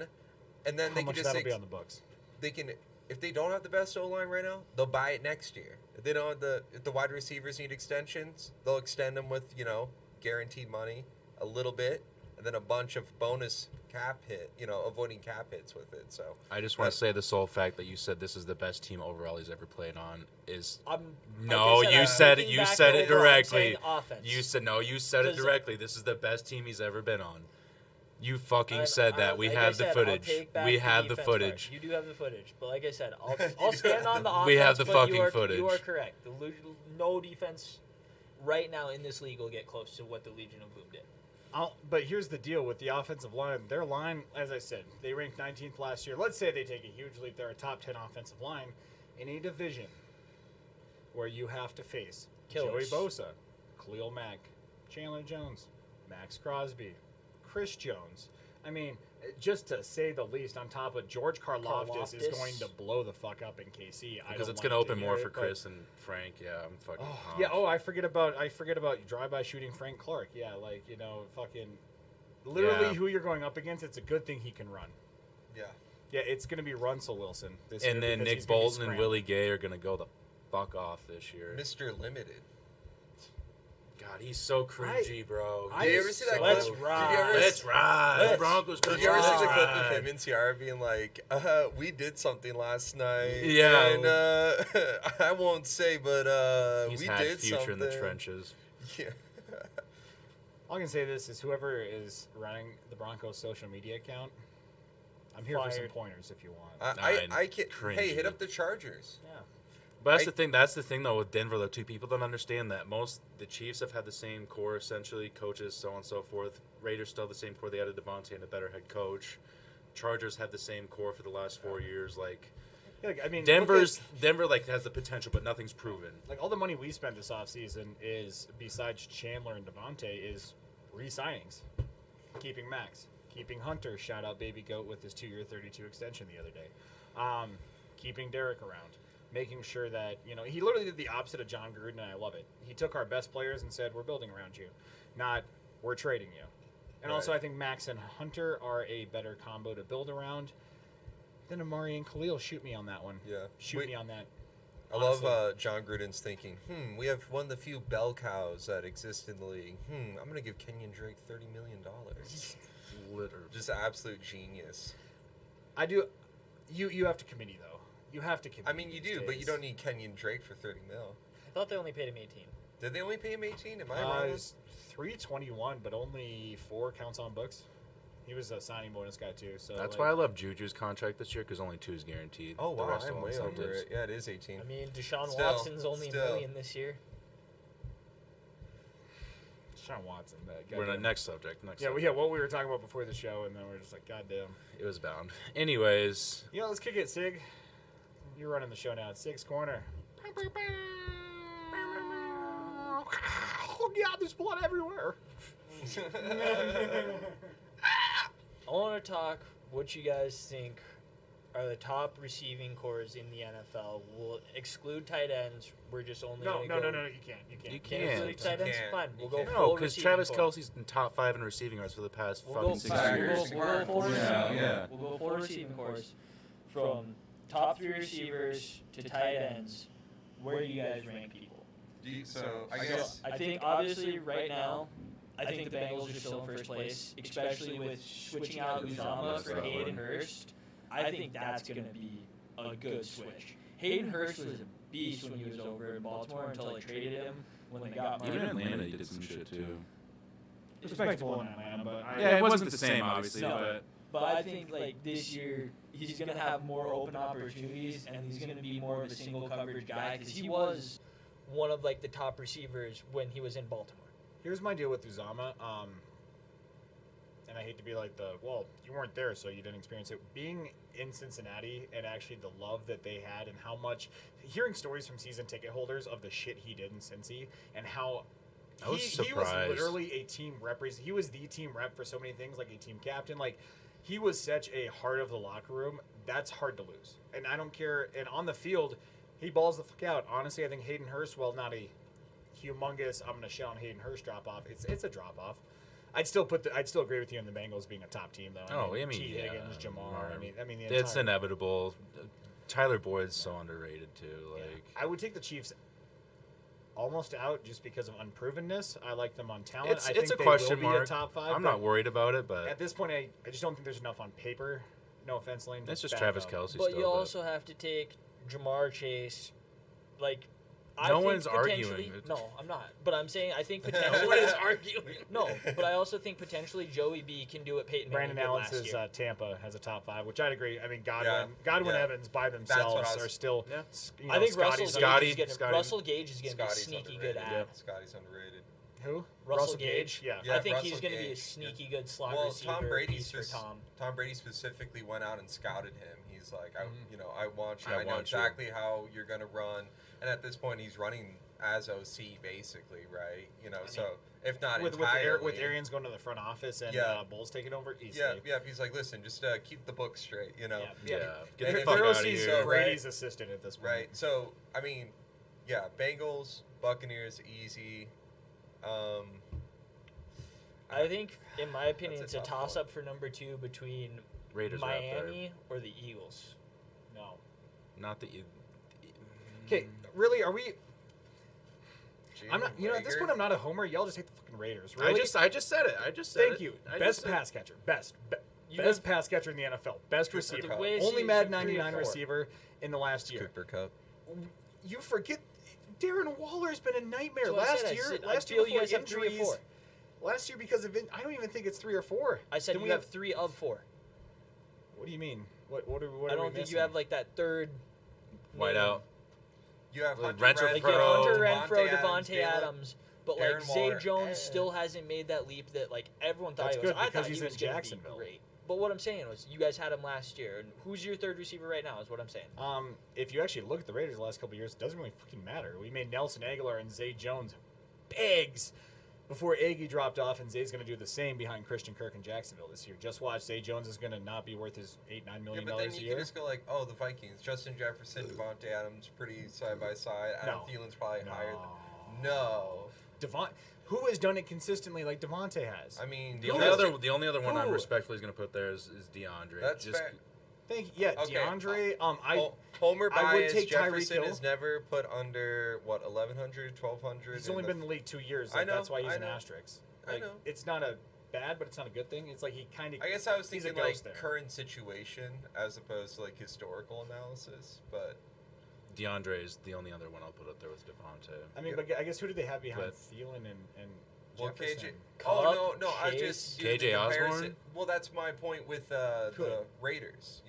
How they can much just that'll be on the books? they can, if they don't have the best O-line right now, they'll buy it next year. If they don't have if the wide receivers need extensions, they'll extend them with, guaranteed money a little bit, and then a bunch of bonus cap hit, avoiding cap hits with it. So I just want to say the sole fact that you said this is the best team overall he's ever played on is I'm- no. like I You I'm said it. thinking You back said it overall, I'm directly. saying offense. You said no. You said it 'Cause- directly. This is the best team he's ever been on. You fucking I'm- said that. We like have I the said, I'll footage. take back We have the defense part. footage. You do have the footage, but like I said, I'll stand on the offense. We have the but fucking you are, footage. You are correct. No defense right now in this league will get close to what the Legion of Boom did. But here's the deal with the offensive line. Their line, as I said, they ranked 19th last year. Let's say they take a huge leap. They're a top 10 offensive line in a division where you have to face Killers. Joey Bosa, Khalil Mack, Chandler Jones, Max Crosby, Chris Jones. I mean, just to say the least, on top of George Karlaftis is Karlaftis. going to blow the fuck up in KC. Because don't it's want gonna open hear more it, for but- Chris and Frank. Yeah, I'm fucking. Oh, pumped. yeah. Oh, I forget about drive-by shooting Frank Clark. Yeah, fucking literally Yeah. who you're going up against. It's a good thing he can run. yeah. Yeah, it's gonna be Russell Wilson this And year then because Nick he's gonna be Bolton and scrambling. Willie Gay are gonna go the fuck off this year. Mr. Limited. God, he's so cringy, bro. I- Did you ever see that Let's clip? ride. Did you ever Let's ride. Let's- Broncos Did country. you ever see the Let's clip of ride. him and Ciara being like, we did something last night. Yeah. And I won't say, but He's we had did future something. in the trenches. Yeah. All I can say this is whoever is running the Broncos social media account, I'm here for some Fired. pointers if you want. I can't. Hey, hit Cringy. up the Chargers. Yeah. But that's I- the thing. That's the thing, though, with Denver. Though, too, people don't understand that the Chiefs have had the same core, essentially, coaches, so on and so forth. Raiders still have the same core. They added Devontae and a better head coach. Chargers have the same core for the last 4 years. Like Yeah, I mean, Denver look has the potential, but nothing's proven. at, all the money we spent this offseason is besides Chandler and Devontae is re-signings, keeping Max, keeping Hunter. Shout out Baby Goat with his 2-year 32 extension the other day. Keeping Derek around. Making sure that, he literally did the opposite of John Gruden, and I love it. He took our best players and said, we're building around you, not we're trading you. And also, Right. I think Max and Hunter are a better combo to build around than Amari and Khalil. Shoot me on that one. Yeah. Shoot me on that. I love Honestly. John Gruden's thinking, we have one of the few bell cows that exist in the league. I'm going to give Kenyon Drake $30 million. Literally. Just absolute genius. I do. You have to committee, though. You have to commit. I mean, you do, but you don't need Kenyon Drake for $30 mil. I thought they only paid him 18. Did they only pay him 18? Am I wrong? It's 321, but only 4 counts on books. He was a signing bonus guy too. So That's why I love Juju's contract this year because only 2 is guaranteed. Oh, The wow, rest I'm all way over incentives. it. Yeah, it is 18. I mean, Deshaun Still- Watson's only still. $1 million this year. Sean Watson. We're on the next subject. Yeah, what we were talking about before the show, and then we're just like, goddamn. It was bound. Anyways, Let's kick it, Sig. You're running the show now. It's Sig's Corner. Oh God, there's blood everywhere. I want to talk what you guys think are the top receiving cores in the NFL. We'll exclude tight ends. We're just only No, gonna go, you can't. You can't. You Can't can't. exclude tight ends. can't. Fine, You we'll go can't. No, full because receiving Travis core. Kelsey's in top 5 in receiving yards for the past We'll fucking go, 6 five years. years. we'll go full Yeah, receiving. yeah. We'll go full receiving cores from top 3 receivers to tight ends. Where do you guys rank people? So I So guess I think obviously right now, I think the Bengals are still in first place, especially with switching out Uzama for Hayden Hurst. I think that's going to be a good switch. Hayden Hurst was a beast when he was over in Baltimore until they traded him when they got Even Marvin. Atlanta, he did some shit too. Respectable in Atlanta, but Yeah, it wasn't the same, obviously, No. But I think like this year he's going to have more open opportunities and he's going to be more of a single coverage guy because he was one of like the top receivers when he was in Baltimore. Here's my deal with Uzama. And I hate to be like you weren't there, so you didn't experience it. Being in Cincinnati and actually the love that they had and how much, hearing stories from season ticket holders of the shit he did in Cincy and how I was he was surprised. literally a team rep. He was the team rep for so many things, like a team captain. Like, he was such a heart of the locker room. That's hard to lose. And I don't care. And on the field, he balls the fuck out. Honestly, I think Hayden Hurst, well, not a humongous, I'm going to shit on Hayden Hurst drop off. It's a drop off. I'd still agree with you in the Bengals being a top team though. Oh, I mean, T. yeah. Higgins, Jamar. I mean, the It's entire, inevitable. Tyler Boyd's so underrated too. yeah. Like, I would take the Chiefs almost out just because of unprovenness. I like them on talent. it's I it's think a they question will mark. Be a top 5. I'm but not worried about it, but at this point, I just don't think there's enough on paper. No offense, Lane. it's just Bad Travis though. Kelsey. But still, you also have to take Jamar Chase. Like, I No think one's potentially- arguing. No, I'm not. But I'm saying I think No potentially. one is arguing. No, but I also think potentially Joey B can do what Peyton Manning Brandon did Allen last says year. Tampa has a top 5, which I'd agree. I mean, Godwin yeah. Evans by what I themselves was- are still. Yeah. I think Scotty's Russell Gage is going to be a Scotty's sneaky underrated. good ad. Scotty's underrated. Who? Russell Gage. Yeah. Yeah, I think he's Russell going to be a Gage, sneaky good slot Well, receiver Tom Brady's piece for Tom. Tom Brady specifically went out and scouted him. He's like, I want you. I I know want you. exactly how you're gonna run. And at this point, he's running as OC basically, right? So if not with entirely, with Arians going to the front office and Yeah. Bulls taking over easily. yeah. He's like, listen, just keep the book straight, Yeah, And get the if fuck you're out of Pharaoh's here. Brady's assistant at this point. Right. So I mean, yeah, Bengals, Buccaneers, easy. I think, in my opinion, That's it's a a tough toss up for number 2 between Raiders are up there. Miami or the Eagles. No. Not that you. Okay, really? Are we? I'm not. Jalen At this Reagor? point, I'm not a homer. Y'all just hate the fucking Raiders. Really? I just said it. I just said Thank it. you. I just Best said- pass catcher. Best You best pass catcher in the NFL. Best Cooper receiver. Kupp. way Only he's Mad a 3 or 99 4. receiver in the last year. Cooper Cup. You forget. Darren Waller's been a nightmare That's what I last said. I year. said, I Last year feel you before guys have 3 or injuries. 4. Last year because of I don't even think it's 3 or 4. I said Then you have 3 of 4. What do you mean? What are I we don't think missing? you have like that third White name. out. You have Like Hunter Renfro, Like you have Renfro, Hunter Devontae Renfro, Devontae Jalen- Adams, but like Darren Zay Waller. Jones still hasn't made that leap that like everyone thought That's he was. good I because thought he's he was in gonna Jacksonville. be great. But what I'm saying was, you guys had him last year, and who's your third receiver right now? Is what I'm saying. If you actually look at the Raiders the last couple of years, it doesn't really fucking matter. We made Nelson Aguilar and Zay Jones bags before Aggie dropped off, and Zay's going to do the same behind Christian Kirk in Jacksonville this year. Just watch. Zay Jones is going to not be worth his $8-9 Yeah, million but then a you year. can just go like, oh, the Vikings, Justin Jefferson, Devontae Adams, pretty side by side. Adam No. Thielen's probably No. higher. No, Who has done it consistently like Devontae has? I mean, The only other one I'm Who? respectfully going to put there is DeAndre. That's Just, fair. Yeah, Okay, DeAndre. Homer I would bias. take Tyreek Jefferson Hill. is never put under 1,100, 1,200. He's only been in the league 2 years. I Like, know, that's why he's I an know. asterisk. I Like, know. it's not a bad, but it's not a good thing. It's like he kind of. I guess I was he's a thinking like ghost there. current situation as opposed to like historical analysis, but DeAndre is the only other one I'll put up there with Devontae. I mean, Yep. but I guess who do they have behind But- Thielen and well, Jefferson? KJ. Oh Cup, no, I Chase, just used the KJ comparison. Osborne? Well, that's my point with the Could. Raiders.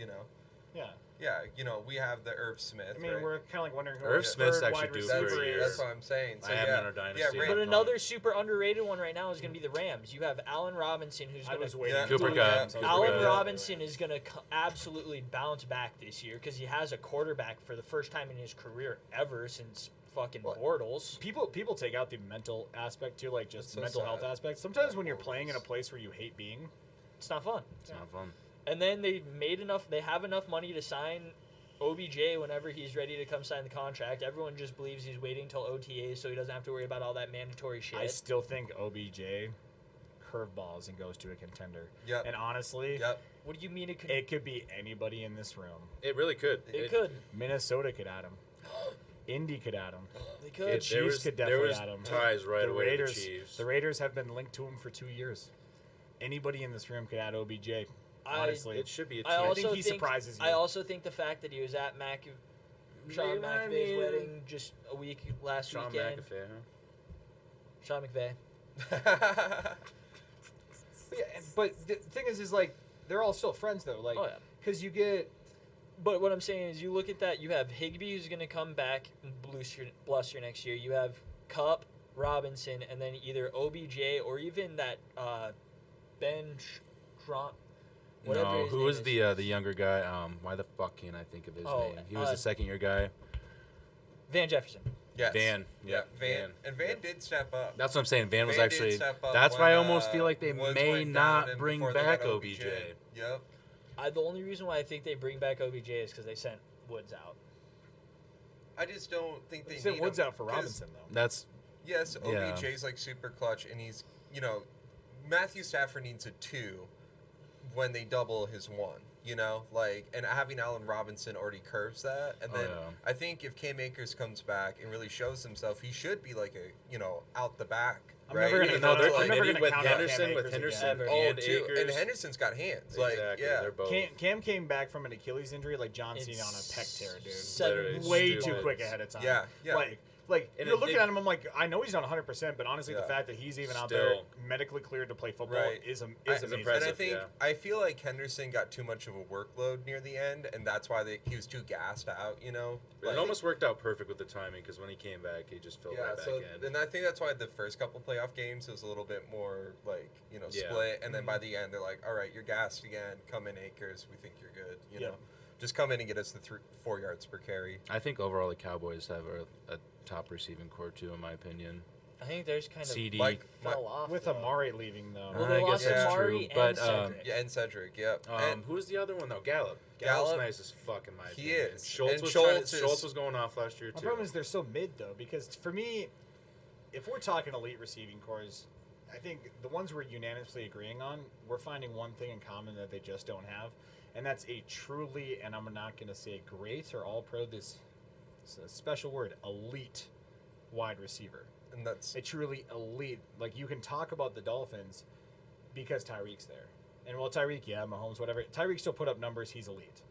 Yeah. Yeah, we have the Irv Smith. I mean, right? we're kind of like wondering who Irv our Smith's third actually wide due receiver for a year. is. That's what I'm saying. So I am yeah, in our dynasty. Yeah, But Ra- another super underrated one right now is going to be the Rams. You have Allen Robinson, who's I going was to. waiting. Yeah. Cooper until Kupp. the Rams. I was Cooper Allen waiting. Kupp. Robinson is going to absolutely bounce back this year because he has a quarterback for the first time in his career ever since fucking What? Bortles. People take out the mental aspect too, like just It's so mental health sad. aspect. Sometimes when you're playing in a place where you hate being, It's not fun. It's not fun. And then they have enough money to sign OBJ whenever he's ready to come sign the contract. Everyone just believes he's waiting till OTA so he doesn't have to worry about all that mandatory shit. I still think OBJ curveballs and goes to a contender. Yep. And honestly, Yep. What do you mean it could be anybody in this room. It really could. It could. Minnesota could add him. Indy could add him. They could. Chiefs could definitely there was add him. ties right The away Raiders, to the Chiefs. the Raiders have been linked to him for 2 years. Anybody in this room could add OBJ. Honestly, It should be a team. I I also think he surprises you. I also think the fact that he was at Sean Yeah, I McVay's mean- wedding just a week last Sean weekend. McAfee, huh? Sean McVay. Yeah, but the thing is like they're all still friends though. Like, Oh, yeah. because you get But what I'm saying is, you look at that. You have Higbee, who's going to come back and bluster next year. You have Cup, Robinson, and then either OBJ or even that Ben Strong. No, who was the younger guy? Why the fuck can't I think of his Oh, name? He was a second-year guy. Van Jefferson. Yes. Van. Yeah, Van. And Van did step up. That's what I'm saying. Van was Van did actually. step up That's when, why I almost feel like they Woods may went down not and bring before they back got OBJ. Yep. The only reason why I think they bring back OBJ is because they sent Woods out. I just don't think they sent need Woods him, out for 'cause, Robinson though. That's Yes, Yeah. OBJ's like super clutch, and he's Matthew Stafford needs a 2 when they double his 1. And having Allen Robinson already curves that. And Oh, then yeah. I think if Cam Akers comes back and really shows himself, he should be like out the back. I'm right? never gonna Even count though out- they're I'm never like, gonna with count out Cam Henderson, Akers again. and too, Akers. and Henderson's got hands. Exactly. Like, yeah. They're both. Cam came back from an Achilles injury like John Cena on a pec tear, dude. Literally Way too stupid. quick ahead of time. Yeah, yeah. Like And you're it- looking it- at him, I'm like, I know he's not 100%, but honestly, the Yeah. fact that he's even out there Still. medically cleared to play football Right. is I- amazing. impressive. And I think yeah. I feel like Henderson got too much of a workload near the end, and that's why he was too gassed out. It almost worked out perfect with the timing because when he came back, he just filled right back in. and I think that's why the first couple playoff games was a little bit more Yeah. split, and then Mm-hmm. by the end they're like, all right, you're gassed again. Come in, Akers. We think you're good. You Yeah. know, just come in and get us the 4 yards per carry. I think overall the Cowboys have a top receiving core too, in my opinion. I think there's kind of CD. Like fell off With though. Amari leaving though. Well, I they guess lost that's Amari true, and but, Cedric. Yeah, and Cedric. Yep. And Who's the other one though? Gallup. Gallup? Gallup's nice as fuck in my He opinion. is. Schultz And was Schultz is- Schultz was going off last year My too. problem is they're so mid though, because for me, if we're talking elite receiving cores, I think the ones we're unanimously agreeing on, we're finding one thing in common that they just don't have, and that's a truly, and I'm not going to say great or all pro, this it's a special word, elite wide receiver. and that's A truly elite. Like, you can talk about the Dolphins because Tyreek's there. And well, Tyreek, yeah, Mahomes, whatever. Tyreek still put up numbers. He's elite.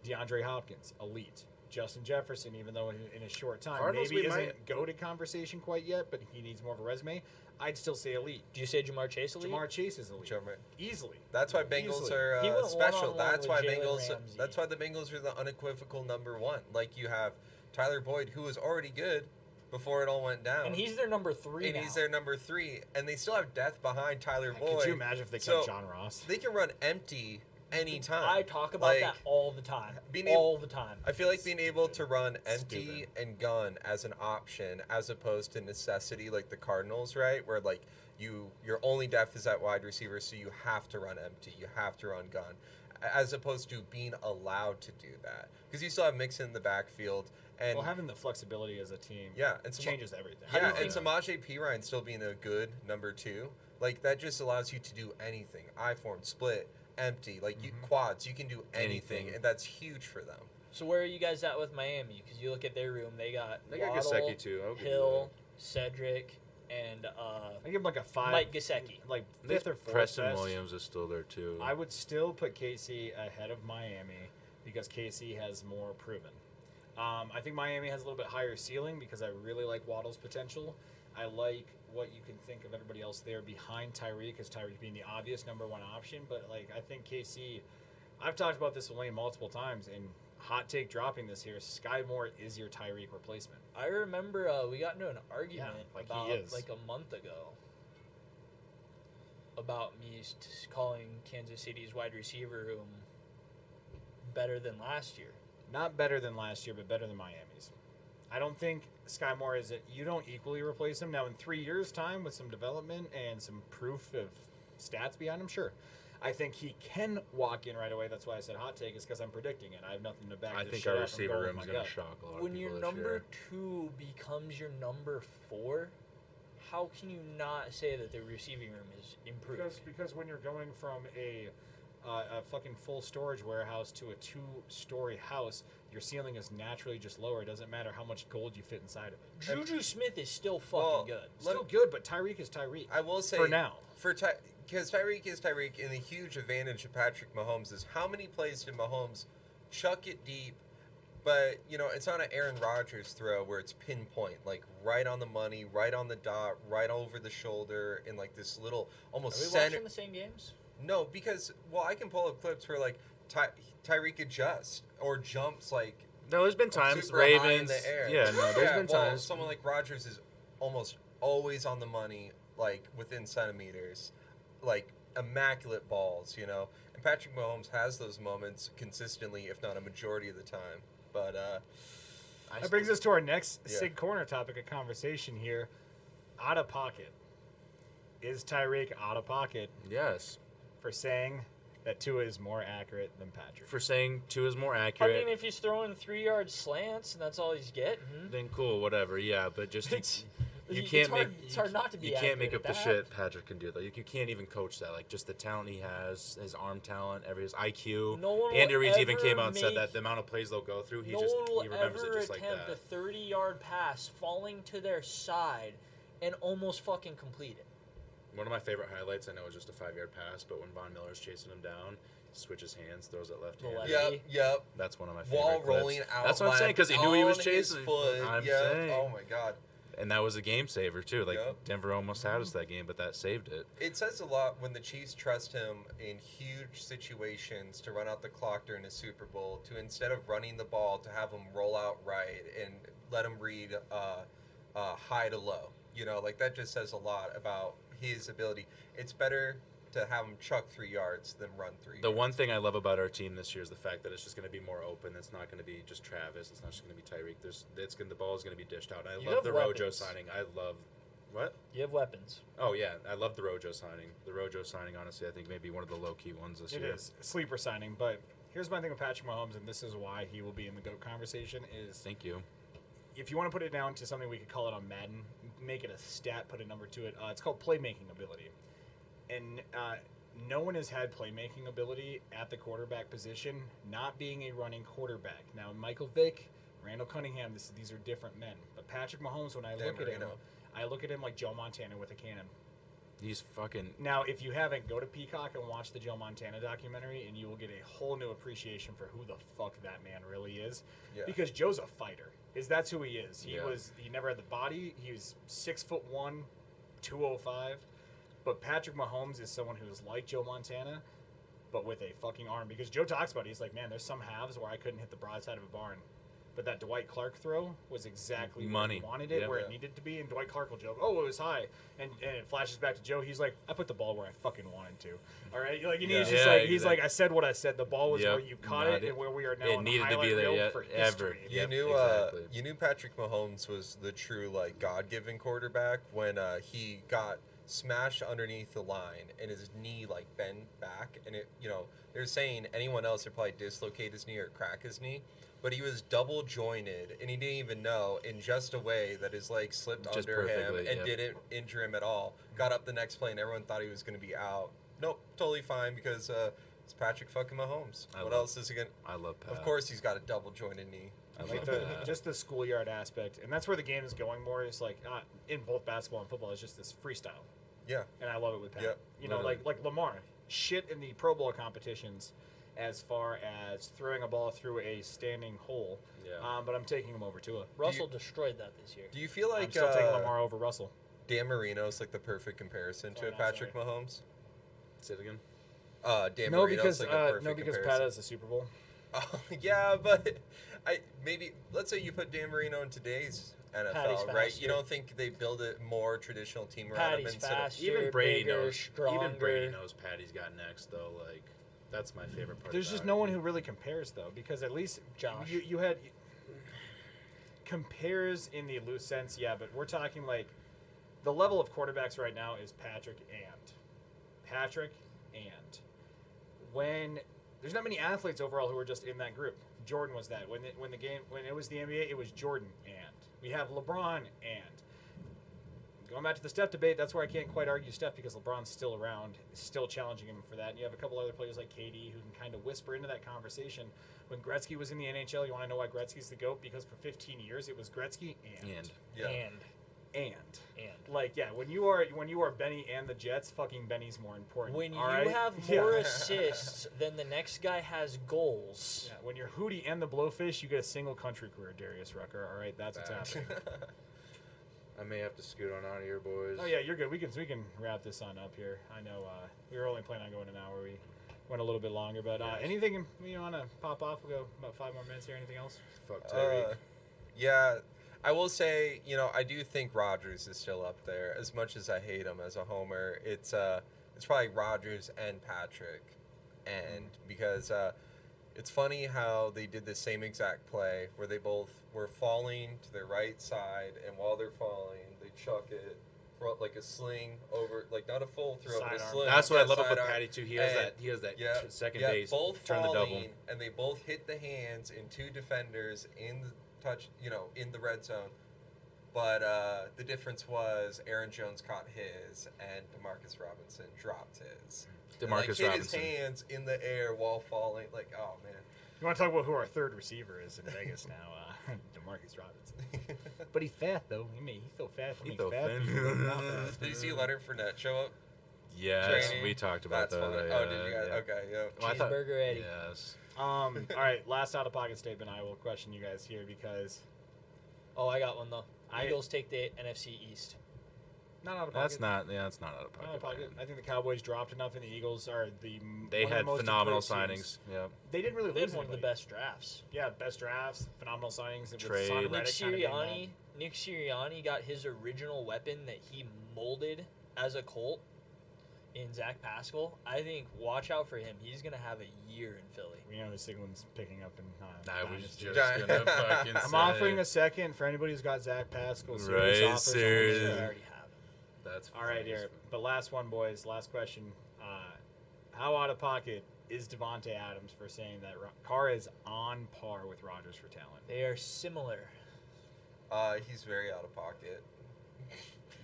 DeAndre Hopkins, elite. Justin Jefferson, even though in a short time, Cardinals, maybe we isn't might- go-to conversation quite yet, but he needs more of a resume. I'd still say elite. Do you say Jamar Chase elite? Jamar Chase is elite. Jamar- Easily. That's why Bengals Easily. are He went special. one-on-one That's with why Jalen Bengals. Ramsey. That's why the Bengals are the unequivocal number 1. Like, you have Tyler Boyd, who was already good before it all went down, And he's their number 3 and now. he's their number 3, and they still have depth behind Tyler Boyd. Could you imagine if they So, kept John Ross? They can run empty anytime. I talk about Like, that all the time. being All the time. I feel like being able to run empty Stupid. and gun as an option, as opposed to necessity, like the Cardinals, right? Where like your only depth is at wide receiver, so you have to run empty, you have to run gun, as opposed to being allowed to do that, because you still have Mixon in the backfield, and Well, having the flexibility as a team yeah, and changes everything. How do yeah, you and think- Samaje Perine still being a good number 2, like that just allows you to do anything. I-form, split, empty, like you quads, you can do anything, Anything. and that's huge for them. So where are you guys at with Miami? Because you look at their room, they got Waddle, Gesicki too. I'll give you Hill, Cedric, and I give him like a 5. Mike Gesicki. Like that. I think 5th or 4th Preston best. Williams is still there too. I would still put KC ahead of Miami because KC has more proven. I think Miami has a little bit higher ceiling because I really like Waddle's potential. I like what you can think of everybody else there behind Tyreek, as Tyreek being the obvious number 1 option. But like, I think KC, I've talked about this with Lane multiple times, and hot take dropping this here: Sky Moore is your Tyreek replacement. I remember we got into an argument like he about is. like a month ago about me calling Kansas City's wide receiver room better than last year. Not better than last year, but better than Miami's. I don't think Sky Moore is it. You don't equally replace him. Now, in 3 years' time, with some development and some proof of stats behind him, sure. I think he can walk in right away. That's why I said hot take, is because I'm predicting it. I have nothing to back I this think shit our up. I'm receiver going with room my is going gut. to shock a lot of When people your this number year. 2 becomes your number 4, how can you not say that the receiving room is improved? Because when you're going from a fucking full storage warehouse to a 2-story house, your ceiling is naturally just lower. It doesn't matter how much gold you fit inside of it. Juju Smith is still fucking Well, good. Still good, but Tyreek is Tyreek. I will say for now. Because Tyreek is Tyreek, and the huge advantage of Patrick Mahomes is how many plays did Mahomes chuck it deep, but it's not an Aaron Rodgers throw where it's pinpoint, like right on the money, right on the dot, right over the shoulder, in like this little almost Are we center. watching the same games? No, because I can pull up clips where like Tyreek adjusts or jumps like No, there's been times super high in Ravens. the air. Yeah, no, there's been well, times. someone like Rodgers is almost always on the money, like within centimeters, like immaculate balls, And Patrick Mahomes has those moments consistently, if not a majority of the time. But That brings us to our next Yeah. Sig Corner topic of conversation here. Out of pocket. Is Tyreek out of pocket Yes. for saying that Tua is more accurate than Patrick? For saying 2 is more I accurate, mean, if he's throwing 3-yard slants and that's all he's getting, then cool, whatever. Yeah, but just It's- you it's can't hard- make it's hard not to be you can't make up accurate the at shit that. Patrick can do though. You can't even coach that. Like just the talent he has, his arm talent, his IQ. No one will Andy Reid even ever came out and said make- that the amount of plays they'll go through, he no one will remembers it ever just like attempt that. a 30-yard pass falling to their side and almost fucking complete it. One of my favorite highlights, I know, is just a 5-yard pass, but when Von Miller's chasing him down, he switches hands, throws it left hand. left. yep. That's one of my favorite Wall clips. rolling out. That's what I'm saying, because he knew he was on his chasing. foot. I'm Yep. saying. Oh my god. And that was a game saver too. Like Yep. Denver almost had us that game, but that saved it. It says a lot when the Chiefs trust him in huge situations to run out the clock during a Super Bowl, to instead of running the ball, to have him roll out right and let him read high to low. Like that just says a lot about his ability. It's better to have him chuck 3 yards than run 3 The yards. one thing I love about our team this year is the fact that it's just going to be more open. It's not going to be just Travis. It's not just going to be Tyreek. The ball is going to be dished out. I You love have the Rojo weapons. signing. I love what? You have weapons. Oh yeah, I love the Rojo signing. The Rojo signing, honestly, I think maybe one of the low key ones this It year. is sleeper signing, but here's my thing with Patrick Mahomes, and this is why he will be in the GOAT conversation, is Thank you. if you want to put it down to something we could call it on Madden, make it a stat, put a number to it. It's called playmaking ability. And no one has had playmaking ability at the quarterback position, not being a running quarterback. Now, Michael Vick, Randall Cunningham, these are different men. But Patrick Mahomes, when I Dan look at him, Marino. I look at him like Joe Montana with a cannon. He's fucking. Now, if you haven't, go to Peacock and watch the Joe Montana documentary, and you will get a whole new appreciation for who the fuck that man really is. Yeah. Because Joe's a fighter. That's who he is. He Yeah. he never had the body. He was 6'1", 205. But Patrick Mahomes is someone who's like Joe Montana, but with a fucking arm. Because Joe talks about it. He's like, man, there's some halves where I couldn't hit the broadside of a barn. But that Dwight Clark throw was exactly Money. where he wanted it, Yeah. where it needed to be. And Dwight Clark will joke, oh, it was high. And it flashes back to Joe. He's like, I put the ball where I fucking wanted to. All right? Like, and Yeah. he's just Yeah, like, he's exactly. like, I said what I said. The ball was Yep. where you caught Not it it- and where we are now it on the needed to be highlight there, reel yeah, for ever. history. You Yep, knew exactly. you knew Patrick Mahomes was the true like God-given quarterback when he got smashed underneath the line and his knee like bent back, and they're saying anyone else would probably dislocate his knee or crack his knee, but he was double jointed and he didn't even know, in just a way that his leg slipped Just under him perfectly, and yep. didn't injure him at all. Got up the next play and everyone thought he was going to be out. Nope, totally fine because it's Patrick fucking Mahomes. What else is he going to... I love Pat. Of course he's got a double jointed knee. I Like love Pat. just the schoolyard aspect, and that's where the game is going more. Is like in both basketball and football, it's just this freestyle, Yeah. and I love it with Pat. Yep, literally. like Lamar, shit in the Pro Bowl competitions, as far as throwing a ball through a standing hole. Yeah. But I'm taking him over Tua. Russell destroyed that this year. Do you feel I'm like still taking Lamar over Russell. Dan Marino's like the perfect comparison to Oh, a no, Patrick sorry. Mahomes? Say it again. Dan No, Marino's like a perfect because Pat comparison. has the Super Bowl. Yeah, but let's say you put Dan Marino in today's NFL, Patty's right? faster. You don't think they build a more traditional team around him Patty's instead faster, Even Brady bigger, knows. stronger. Even Brady knows Patty's got next though. Like, that's my favorite part. There's about just it. no one who really compares though, because at least Josh. you had compares in the loose sense, yeah, but we're talking like the level of quarterbacks right now is Patrick and when there's not many athletes overall who are just in that group. Jordan was that. When it was the NBA, it was Jordan and we have LeBron and going back to the Steph debate, that's where I can't quite argue Steph because LeBron's still around, still challenging him for that. And you have a couple other players like KD who can kind of whisper into that conversation. When Gretzky was in the NHL, you want to know why Gretzky's the GOAT? Because for 15 years it was Gretzky and. Yeah. And Like, yeah, when you are Benny and the Jets, fucking Benny's more important. when you all right? have more assists than the next guy has goals, Yeah, when you're Hootie and the Blowfish, you get a single country career, Darius Rucker. All right, that's what's happening. I may have to scoot on out of here, boys. Oh yeah, you're good. We can wrap this on up here. I know we were only planning on going an hour. We went a little bit longer, but anything you want to pop off? We'll go about 5 more minutes here. Anything else? Fuck Tyreek. Yeah, I will say, I do think Rodgers is still up there. As much as I hate him as a homer, it's probably Rodgers and Patrick, and because it's funny how they did the same exact play where they both were falling to their right side, and while they're falling, they chuck it for like a sling over, like not a full throw, but a Sidearm. sling. That's what I Yeah, love about sidearm. Patty too. He has that second base, both turn the double. falling, and they both hit the hands in two defenders in the touch, in the red zone. But the difference was Aaron Jones caught his, and Demarcus Robinson dropped his. Demarcus hit Robinson. his hands in the air while falling. Like, oh man. You want to talk about who our third receiver is in Vegas now? Demarcus Robinson. But he's fat though. He's so fat. He He's so fat. thin. He's not fat. Did you see Leonard Fournette show up? Yes, Training? we talked about That's that. funny. Yeah, Oh, did you guys? yeah. Okay, yeah. Well, I thought- Cheeseburger Eddie. Yes. All right, last out of pocket statement. I will question you guys here because Oh, I got one though. I- Eagles take the NFC East. not out of pocket. That's not out of Not out of pocket. pocket. I think the Cowboys dropped enough, and the Eagles are They one of the had most phenomenal improved signings. teams. Yeah. They didn't really They lose had one of the anybody. best drafts. Yeah, best drafts, phenomenal signings. With Trade. Son Nick Nick Reddick kinda getting Sirianni. Nick Sirianni got his original weapon that he molded as a Colt in Zach Pascal. I think watch out for him. He's gonna have a year in Philly. that. You know, Sigmund's picking up in. I was Dynasty. just gonna fucking I'm say. offering a second for anybody who's got Zach Pascal. Right, Serious offers on the serious. They show. already have him. That's All right, funny as here. fuck. But last one, boys. Last question. How out of pocket is Devontae Adams for saying that Carr is on par with Rodgers for talent? They are similar. He's very out of pocket.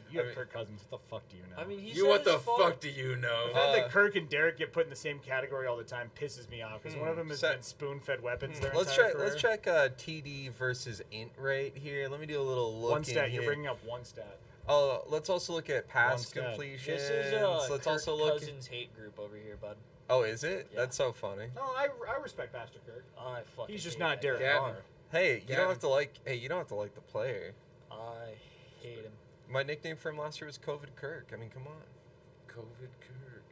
You have I mean- Kirk Cousins. What the fuck do you know? I mean, he You said what the his fault- fuck do you know? the fact that Kirk and Derek get put in the same category all the time pisses me off because one of them has Set- been spoon-fed weapons their Let's entire check. career. Let's check TD versus int rate here. Let me do a little look. One stat. in You're here. bringing up one stat. Oh, let's also look at pass stat. completions. This is let's Kirk also look. Cousins hate group over here, bud. Oh, is it? Yeah. That's so funny. No, I respect Pastor Kirk. I fucking. He's just hate not that Derek guy. Gavin. Carr. Hey, you Yeah. don't have to like. Hey, you don't have to like the player. I hate him. My nickname for him last year was COVID Kirk. I mean, come on. COVID Kirk.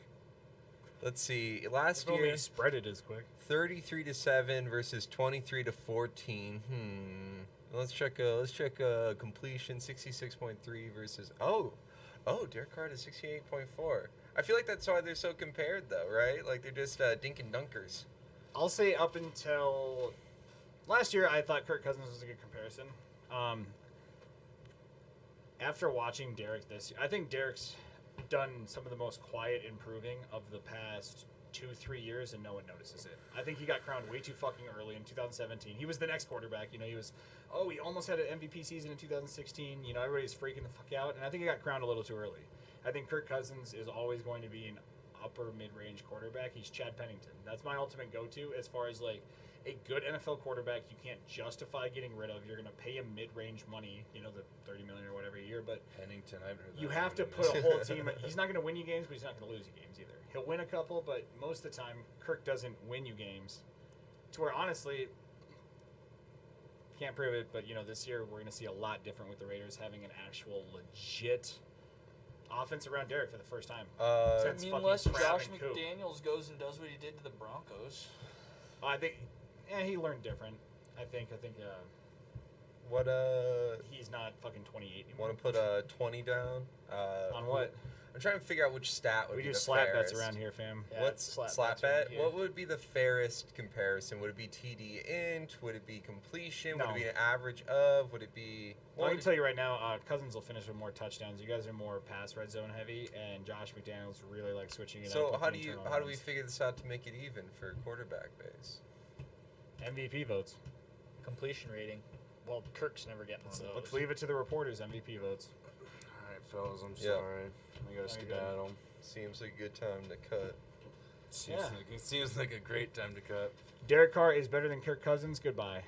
Let's see. Last If only year, he spread it as quick. 33-7 versus 23-14. Let's check a completion 66.3 versus Derek Carr to 68.4. I feel like that's why they're so compared though, right? Like they're just dink and dunkers. I'll say up until last year, I thought Kirk Cousins was a good comparison. After watching Derek this year, I think Derek's done some of the most quiet improving of the past 2-3 years, and no one notices it. I think he got crowned way too fucking early in 2017. He was the next quarterback. You know, he almost had an MVP season in 2016. You know, everybody's freaking the fuck out, and I think he got crowned a little too early. I think Kirk Cousins is always going to be an upper mid-range quarterback. He's Chad Pennington. That's my ultimate go-to as far as like a good NFL quarterback you can't justify getting rid of. You're going to pay him mid-range money, you know, the $30 million or whatever a year, but Pennington, I've heard you that have to one. put a whole team. He's not going to win you games, but he's not going to lose you games either. He'll win a couple, but most of the time, Kirk doesn't win you games. To where, honestly, can't prove it, but, you know, this year we're going to see a lot different with the Raiders having an actual legit offense around Derek for the first time. I Since mean, fucking unless Crab Josh and Coop. McDaniels goes and does what he did to the Broncos. I think, he learned different. I think What he's not fucking 28 anymore. want to put a 20 down? On what? I'm trying to figure out which stat would We be do the slap fairest. bets around here, fam. Yeah, What's slap slap bets around bet? here. What would be the fairest comparison? Would it be TD int? Would it be completion? Would No. it be an average of? Would it be? Well, I can tell you right now, Cousins will finish with more touchdowns. You guys are more pass red zone heavy, and Josh McDaniels really like switching it up. So with how the do internal we runs. figure this out to make it even for quarterback base? MVP votes? Completion rating. Well, Kirk's never getting one of those. Let's leave it to the reporters. MVP votes. All right, fellas, I'm Yeah. sorry. I gotta No, you're skedaddle. Seems like a good time to cut. It seems like a great time to cut. Derek Carr is better than Kirk Cousins. Goodbye.